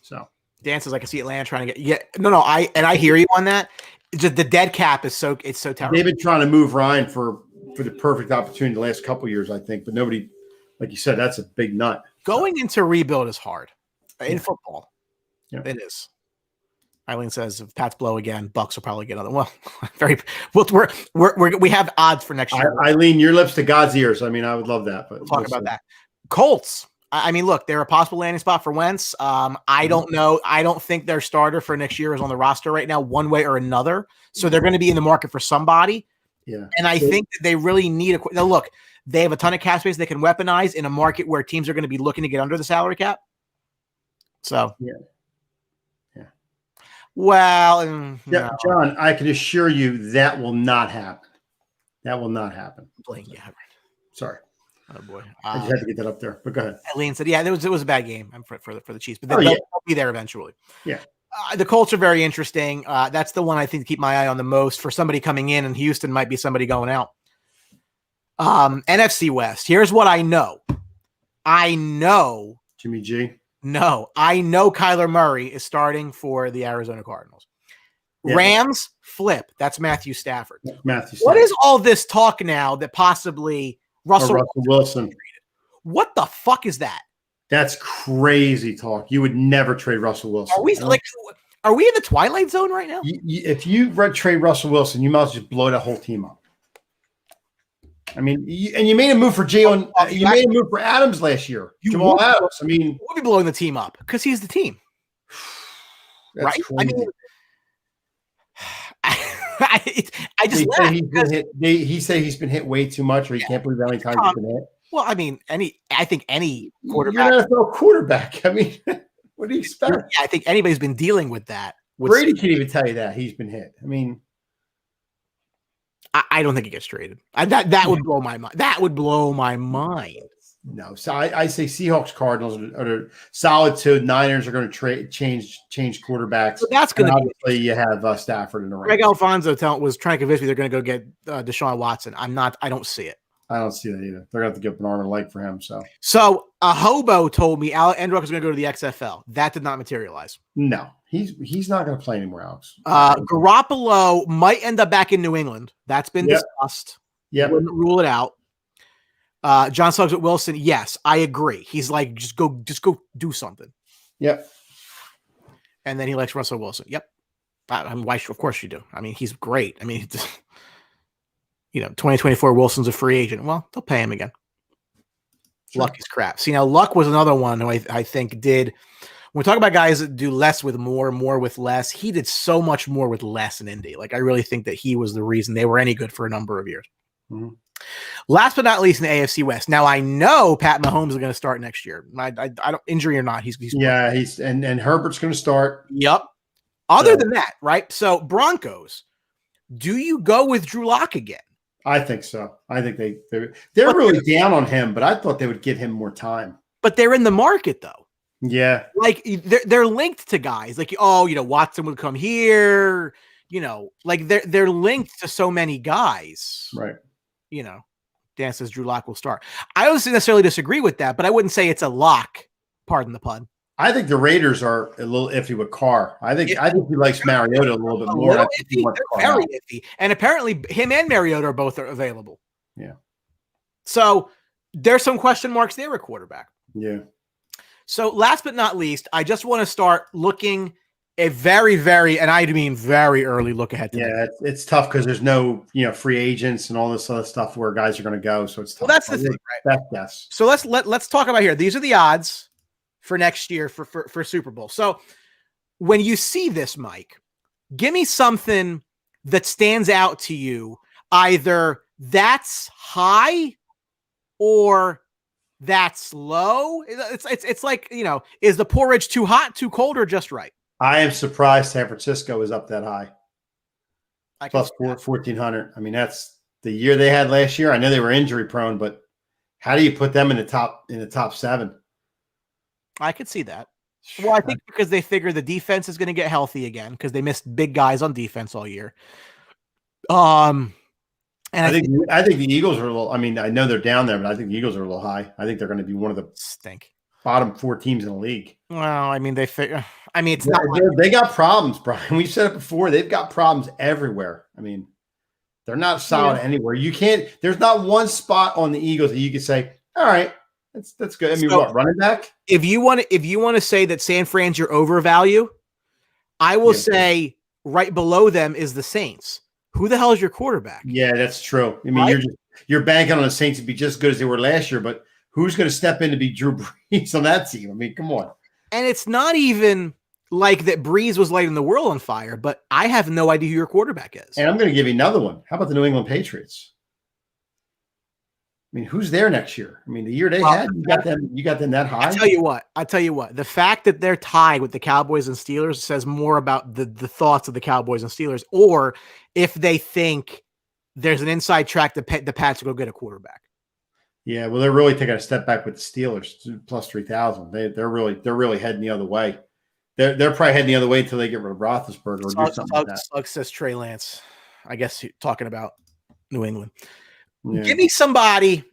Speaker 2: So
Speaker 3: Dan says I can see Atlanta trying to get. Yeah, no. I hear you on that. It's just the dead cap is so terrible.
Speaker 2: They've been trying to move Ryan for the perfect opportunity the last couple of years, I think, but nobody. Like you said, that's a big nut.
Speaker 3: Going into rebuild is hard in football.
Speaker 2: Yeah.
Speaker 3: It is. Eileen says if Pats blow again, Bucks will probably get another. Well, we have odds for next year.
Speaker 2: Eileen, your lips to God's ears. I mean, I would love that, but
Speaker 3: we'll talk about that. Colts. I mean, look, they're a possible landing spot for Wentz. I don't know. I don't think their starter for next year is on the roster right now, one way or another. So they're going to be in the market for somebody.
Speaker 2: Yeah,
Speaker 3: and I think that they really need now. Look. They have a ton of cap space they can weaponize in a market where teams are going to be looking to get under the salary cap. So,
Speaker 2: yeah.
Speaker 3: Well,
Speaker 2: no. John, I can assure you that will not happen. That will not happen. Sorry.
Speaker 3: Oh boy,
Speaker 2: I just had to get that up there. But go ahead.
Speaker 3: Eileen said, "Yeah, it was a bad game for the Chiefs, but they'll be there eventually."
Speaker 2: Yeah.
Speaker 3: The Colts are very interesting. That's the one I think to keep my eye on the most for somebody coming in, and Houston might be somebody going out. NFC West. Here's what I know. I know
Speaker 2: Jimmy G.
Speaker 3: No, I know Kyler Murray is starting for the Arizona Cardinals. Yeah. Rams flip. That's Matthew Stafford. What is all this talk now that possibly Russell
Speaker 2: Wilson?
Speaker 3: What the fuck is that?
Speaker 2: That's crazy talk. You would never trade Russell Wilson.
Speaker 3: Are we in the twilight zone right now?
Speaker 2: If you trade Russell Wilson, you might as well just blow that whole team up. I mean, you made a move for Jalen. You made a move for Adams last year. Jamal Adams. I mean,
Speaker 3: we'll be blowing the team up because he's the team, right?
Speaker 2: Crazy.
Speaker 3: I mean, I just laugh because
Speaker 2: he said he's been hit way too much, or he can't believe how many times he's been hit.
Speaker 3: well, I mean, I think any quarterback.
Speaker 2: You're an NFL quarterback. I mean, what do you expect?
Speaker 3: Yeah, I think anybody's been dealing with that.
Speaker 2: Brady can't even tell you that he's been hit. I mean,
Speaker 3: I don't think he gets traded. That would blow my mind. That would blow my mind.
Speaker 2: No, so I say Seahawks, Cardinals are solid too. Niners are going to change quarterbacks.
Speaker 3: So that's going to
Speaker 2: obviously you have Stafford in the right.
Speaker 3: Greg Alfonso was trying to convince me they're going to go get Deshaun Watson. I don't see it.
Speaker 2: I don't see that either. They're going to have to give an arm and a leg for him.
Speaker 3: So a hobo told me Andrew is going to go to the XFL. That did not materialize.
Speaker 2: No, he's not going to play anymore, Alex.
Speaker 3: Garoppolo might end up back in New England. That's been discussed.
Speaker 2: Yeah,
Speaker 3: wouldn't rule it out. John Suggs at Wilson. Yes, I agree. He's like, just go do something.
Speaker 2: Yep.
Speaker 3: And then he likes Russell Wilson. Yep. Why? Of course you do. I mean, he's great. I mean, 2024 Wilson's a free agent. Well, they'll pay him again. Sure. Luck is crap. See, now Luck was another one who I think did. When we talk about guys that do less with more with less, he did so much more with less in Indy. Like, I really think that he was the reason they were any good for a number of years. Mm-hmm. Last but not least, in the AFC West. Now I know Pat Mahomes is going to start next year. I don't, injury or not, he's
Speaker 2: and Herbert's going to start.
Speaker 3: Yep. Other than that, right? So Broncos, do you go with Drew Lock again?
Speaker 2: I think so. I think they're really down on him, but I thought they would give him more time.
Speaker 3: But they're in the market though.
Speaker 2: Yeah,
Speaker 3: like they're linked to guys like Watson would come here. Like they're linked to so many guys,
Speaker 2: right?
Speaker 3: Dan says Drew Lock will start. I don't necessarily disagree with that, but I wouldn't say it's a lock. Pardon the pun.
Speaker 2: I think the Raiders are a little iffy with Carr. I think he likes Mariota a little bit more.
Speaker 3: Very iffy. And apparently him and Mariota are both available.
Speaker 2: Yeah.
Speaker 3: So there's some question marks there at quarterback.
Speaker 2: Yeah.
Speaker 3: So last but not least, I just want to start looking a very, very, and I mean very early look ahead to
Speaker 2: that. It's tough because there's no, free agents and all this other stuff where guys are going to go. So it's tough.
Speaker 3: Well, that's the thing, right?
Speaker 2: Best guess.
Speaker 3: So let's talk about here. These are the odds for next year for Super Bowl. So when you see this, Mike, give me something that stands out to you. Either that's high or that's low. It's like, is the porridge too hot, too cold, or just right?
Speaker 2: I am surprised San Francisco is up that high. Plus 1,400. I mean, that's the year they had last year. I know they were injury prone, but how do you put them in the top 7?
Speaker 3: I could see that. Well, I think because they figure the defense is going to get healthy again because they missed big guys on defense all year. And
Speaker 2: I think the Eagles are a little. I mean, I know they're down there, but I think the Eagles are a little high. I think they're going to be one of the bottom 4 teams in the league.
Speaker 3: Well, I mean, it's
Speaker 2: they got problems, Brian. We've said it before. They've got problems everywhere. I mean, they're not solid anywhere. You can't. There's not one spot on the Eagles that you can say, all right, that's good. I mean, running back?
Speaker 3: If you want to say that San Fran's your overvalue, I will say right below them is the Saints. Who the hell is your quarterback?
Speaker 2: Yeah, that's true. I mean, you're banking on the Saints to be just as good as they were last year, but who's going to step in to be Drew Brees on that team? I mean, come on.
Speaker 3: And it's not even like that Brees was lighting the world on fire, but I have no idea who your quarterback is.
Speaker 2: And I'm going to give you another one. How about the New England Patriots? I mean, who's there next year? I mean, the year they had, you got them that high.
Speaker 3: I tell you what, the fact that they're tied with the Cowboys and Steelers says more about the thoughts of the Cowboys and Steelers, or if they think there's an inside track the Pats will go get a quarterback.
Speaker 2: Yeah, well, they're really taking a step back with the Steelers, plus 3,000. They're really heading the other way. They're probably heading the other way until they get rid of Roethlisberger or do something like that.
Speaker 3: Slug says Trey Lance. I guess you're talking about New England.
Speaker 2: Yeah.
Speaker 3: Give me somebody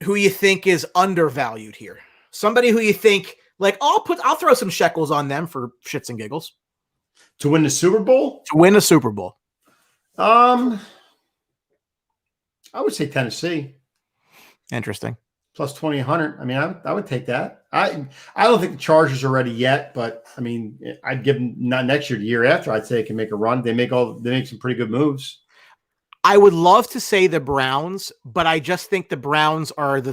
Speaker 3: who you think is undervalued here. Somebody who you think, like, I'll throw some shekels on them for shits and giggles.
Speaker 2: To win the Super Bowl?
Speaker 3: To win a Super Bowl.
Speaker 2: I would say Tennessee.
Speaker 3: Interesting.
Speaker 2: Plus 2,100. I mean, I would take that. I don't think the Chargers are ready yet, but I mean, I'd give them not next year, the year after. I'd say they can make a run. They make some pretty good moves.
Speaker 3: I would love to say the Browns, but I just think the Browns are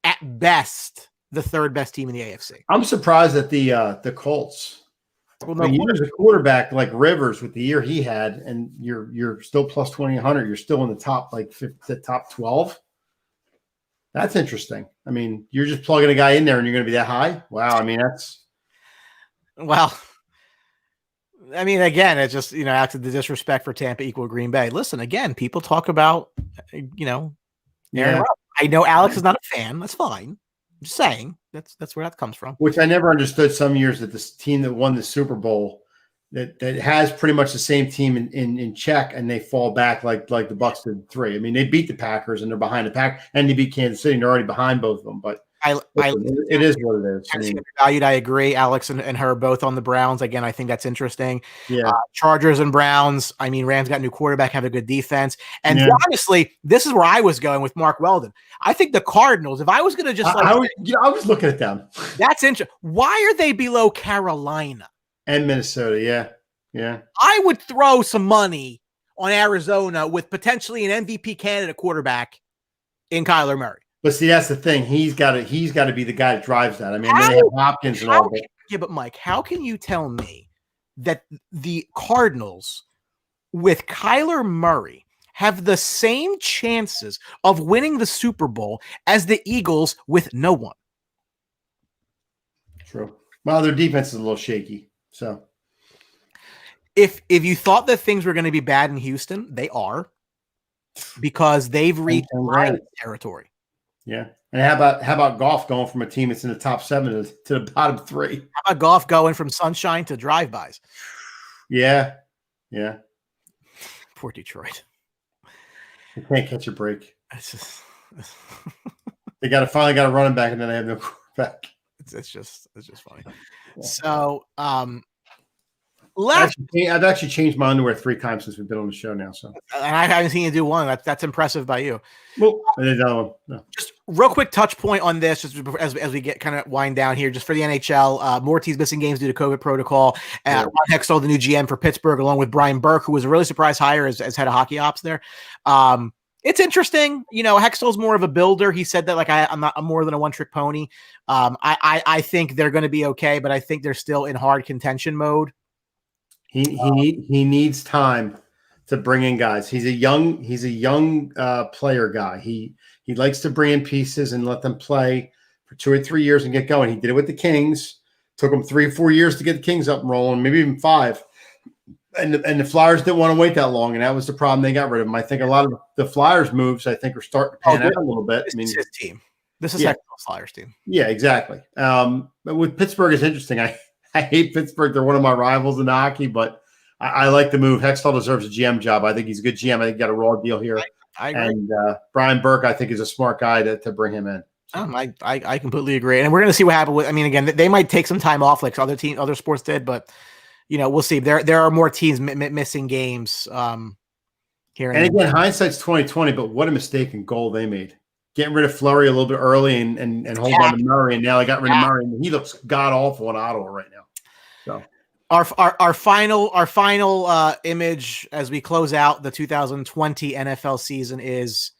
Speaker 3: at best the third best team in the AFC.
Speaker 2: I'm surprised at the Colts.
Speaker 3: Well,
Speaker 2: But you use a quarterback like Rivers with the year he had, and you're still plus 2,100. You're still in the top the top 12. That's interesting. I mean, you're just plugging a guy in there, and you're going to be that high. Wow. I mean, that's
Speaker 3: I mean, again, it's just after the disrespect for Tampa equal Green Bay. Listen, again, people talk about
Speaker 2: yeah.
Speaker 3: I know Alex is not a fan. That's fine. I'm just saying that's where that comes from.
Speaker 2: Which I never understood some years that this team that won the Super Bowl that has pretty much the same team in check, and they fall back like the Bucs did 3. I mean, they beat the Packers and they're behind the Pack, and they beat Kansas City and they're already behind both of them. But it is what it is. I mean,
Speaker 3: valued. I agree. Alex and her both on the Browns. Again, I think that's interesting.
Speaker 2: Yeah.
Speaker 3: Chargers and Browns. I mean, Rams got a new quarterback, have a good defense. And honestly, this is where I was going with Mark Weldon. I think the Cardinals, if I was going to just
Speaker 2: I was looking at them.
Speaker 3: That's interesting. Why are they below Carolina?
Speaker 2: And Minnesota, yeah.
Speaker 3: I would throw some money on Arizona with potentially an MVP candidate quarterback in Kyler Murray.
Speaker 2: But see, that's the thing. He's got to be the guy that drives that. I mean, they have Hopkins and all that.
Speaker 3: Yeah, but Mike, how can you tell me that the Cardinals with Kyler Murray have the same chances of winning the Super Bowl as the Eagles with no one?
Speaker 2: True. Well, their defense is a little shaky. So
Speaker 3: if you thought that things were going to be bad in Houston, they are, because they've reached territory.
Speaker 2: Yeah. And how about Goff going from a team that's in the top 7 to the bottom 3?
Speaker 3: How about Goff going from sunshine to drive-bys?
Speaker 2: Yeah.
Speaker 3: Poor Detroit.
Speaker 2: They can't catch a break.
Speaker 3: It's just
Speaker 2: they finally got a running back, and then they have no quarterback.
Speaker 3: It's just funny.
Speaker 2: Yeah.
Speaker 3: So,
Speaker 2: I've actually changed my underwear 3 times since we've been on the show now. So,
Speaker 3: and I haven't seen you do one. That's impressive by you.
Speaker 2: Well, no.
Speaker 3: Just real quick touch point on this, just as we get kind of wind down here, just for the NHL. More teams missing games due to COVID protocol. Ron Hextall, the new GM for Pittsburgh, along with Brian Burke, who was a really surprise hire as head of hockey ops there. It's interesting. Hextall's more of a builder. He said that I'm more than a one-trick pony. I think they're going to be okay, but I think they're still in hard contention mode.
Speaker 2: He needs time to bring in guys. He's a young player guy. He likes to bring in pieces and let them play for 2 or 3 years and get going. He did it with the Kings. Took him 3 or 4 years to get the Kings up and rolling, maybe even 5. And the Flyers didn't want to wait that long, and that was the problem. They got rid of him. I think a lot of the Flyers moves, are starting to pan out a little bit.
Speaker 3: This is his team. This is Hextall's Flyers team.
Speaker 2: Yeah, exactly. But with Pittsburgh, it's interesting. I hate Pittsburgh. They're one of my rivals in hockey, but I like the move. Hextall deserves a GM job. I think he's a good GM. I think he got a raw deal here.
Speaker 3: I agree.
Speaker 2: And Brian Burke, I think, is a smart guy to bring him in.
Speaker 3: I completely agree. And we're going to see what happens with. I mean, again, they might take some time off like other sports did, but we'll see. There are more teams missing games here.
Speaker 2: And again, hindsight's 2020, but what a mistaken goal they made. Getting rid of Fleury a little bit early and hold on to Murray, and now they got rid of Murray, and he looks god awful in Ottawa right now. So
Speaker 3: our final image as we close out the 2020 NFL season is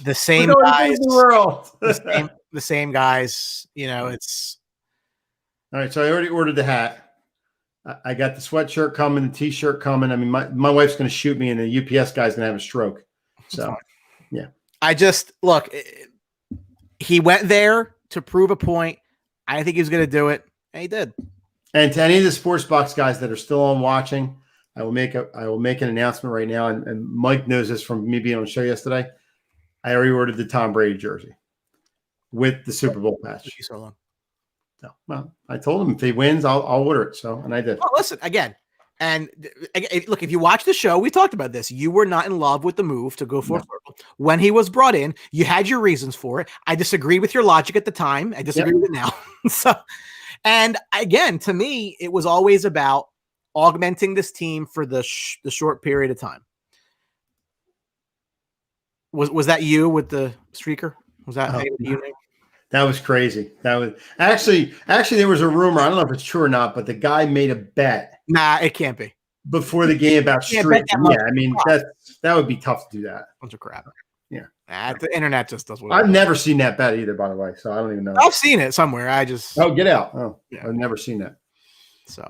Speaker 3: the same guys. The same guys. It's
Speaker 2: all right. So I already ordered the hat. I got the sweatshirt coming, the t-shirt coming. I mean, my wife's going to shoot me, and the UPS guy's going to have a stroke. So, yeah.
Speaker 3: I just look. He went there to prove a point. I think he was going to do it, and he did.
Speaker 2: And to any of the sports box guys that are still on watching, I will make an announcement right now. And Mike knows this from me being on the show yesterday. I already ordered the Tom Brady jersey with the Super Bowl patch.
Speaker 3: So long.
Speaker 2: So, well, I told him if he wins, I'll order it. So, and I did.
Speaker 3: Well, listen again. And look, if you watch the show, we talked about this. You were not in love with the move to go for when he was brought in. You had your reasons for it. I disagreed with your logic at the time. I disagree with it now. So, and again, to me, it was always about augmenting this team for the short period of time. Was that you with the streaker? Was that you?
Speaker 2: That was crazy. That was actually there was a rumor. I don't know if it's true or not, but the guy made a bet.
Speaker 3: Nah, it can't be.
Speaker 2: Before the game about streaking. Yeah, I mean that would be tough to do that.
Speaker 3: Bunch of crap.
Speaker 2: Yeah.
Speaker 3: The internet just does what
Speaker 2: I've never seen that bet either, by the way. So I don't even know.
Speaker 3: I've seen it somewhere.
Speaker 2: Oh, get out. Oh, yeah. I've never seen that.
Speaker 3: So,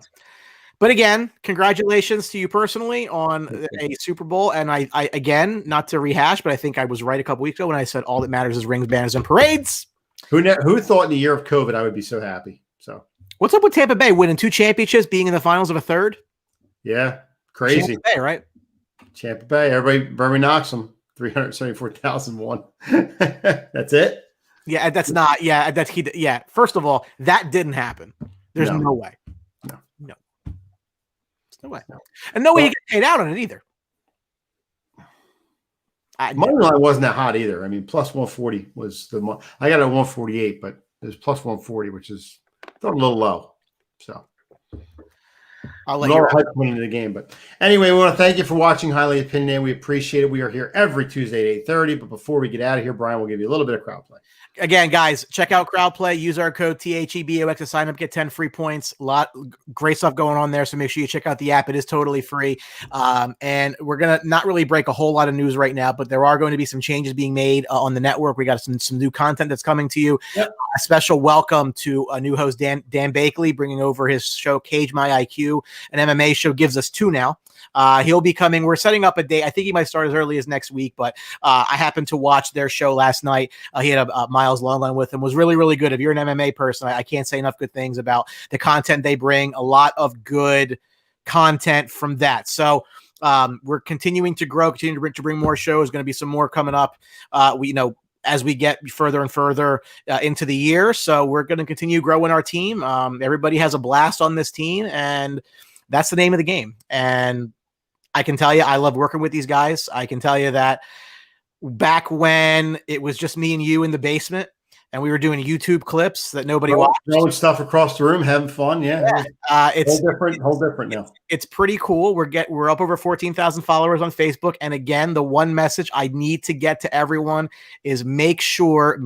Speaker 3: but again, congratulations to you personally on a Super Bowl. And I again, not to rehash, but I think I was right a couple weeks ago when I said all that matters is rings, banners, and parades.
Speaker 2: Who thought in the year of COVID I would be so happy? So
Speaker 3: what's up with Tampa Bay winning 2 championships, being in the finals of a third?
Speaker 2: Yeah, crazy.
Speaker 3: Tampa Bay, right?
Speaker 2: Tampa Bay. Everybody knocks them. 374,001. That's it.
Speaker 3: Yeah, that's not. Yeah, that's he. Yeah. First of all, that didn't happen. There's no way. No. There's no way. No. And no way you get paid out on it either.
Speaker 2: Money line wasn't that hot either. I mean, plus 140 was the. I got it at 148, but it was plus 140, which is a little low. So.
Speaker 3: I'll let you
Speaker 2: hype into the game, but anyway, we want to thank you for watching Highly Opinionated. We appreciate it. We are here every Tuesday at 8:30. But before we get out of here, Brian will give you a little bit of crowd play.
Speaker 3: Again, guys, check out crowd play. Use our code THEBOX to sign up, get 10 free points. A lot great stuff going on there. So make sure you check out the app. It is totally free. And we're gonna not really break a whole lot of news right now, but there are going to be some changes being made on the network. We got some new content that's coming to you. Yep. A special welcome to a new host, Dan Bakley, bringing over his show Cage My IQ, an MMA show. Gives us 2 now. He'll be coming. We're setting up a date. I think he might start as early as next week, but I happened to watch their show last night. He had a Miles Longline with him. Was really, really good. If you're an MMA person, I can't say enough good things about the content they bring. A lot of good content from that. So we're continuing to grow, continue to bring more shows. Going to be some more coming up. As we get further and further into the year. So we're going to continue growing our team. Everybody has a blast on this team, and that's the name of the game. And I can tell you, I love working with these guys. I can tell you that back when it was just me and you in the basement and we were doing YouTube clips that nobody watched.
Speaker 2: Throwing stuff across the room, having fun. Yeah.
Speaker 3: It's
Speaker 2: whole different now.
Speaker 3: It's pretty cool. We're up over 14,000 followers on Facebook. And again, the one message I need to get to everyone is make sure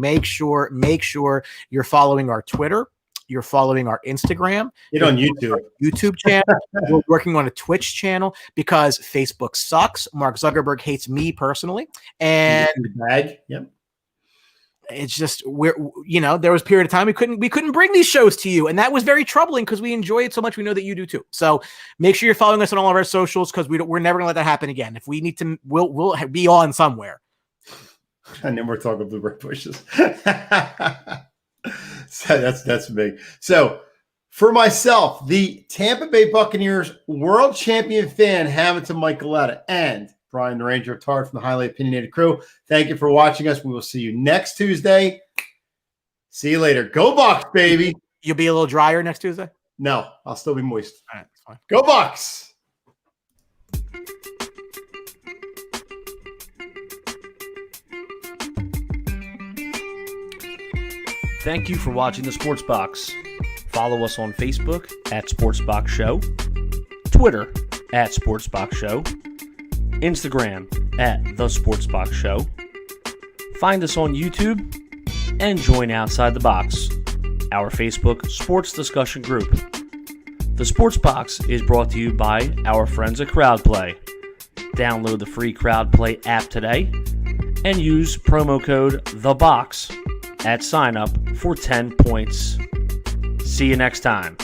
Speaker 3: you're following our Twitter. You're following our Instagram.
Speaker 2: You're on YouTube
Speaker 3: channel. We're working on a Twitch channel because Facebook sucks. Mark Zuckerberg hates me personally. And
Speaker 2: Yep.
Speaker 3: It's just there was a period of time we couldn't bring these shows to you, and that was very troubling because we enjoy it so much. We know that you do too. So make sure you're following us on all of our socials because we're never gonna let that happen again. If we need to, we'll be on somewhere.
Speaker 2: And then we're talking blueberry bushes. So that's big. So for myself, the Tampa Bay Buccaneers world champion fan, Hamilton Mike Galletta, and Brian the Ranger Attard from the Highly Opinionated crew. Thank you for watching us. We will see you next Tuesday. See you later. Go Bucs, baby.
Speaker 3: You'll be a little drier next Tuesday?
Speaker 2: No, I'll still be moist.
Speaker 3: All right, that's fine.
Speaker 2: Go Bucs.
Speaker 1: Thank you for watching the Sports Box. Follow us on Facebook at Sports Box Show, Twitter at Sports Box Show, Instagram at The Sports Box Show. Find us on YouTube and join Outside the Box, our Facebook sports discussion group. The Sports Box is brought to you by our friends at CrowdPlay. Download the free CrowdPlay app today and use promo code THEBOX at sign up for 10 points. See you next time.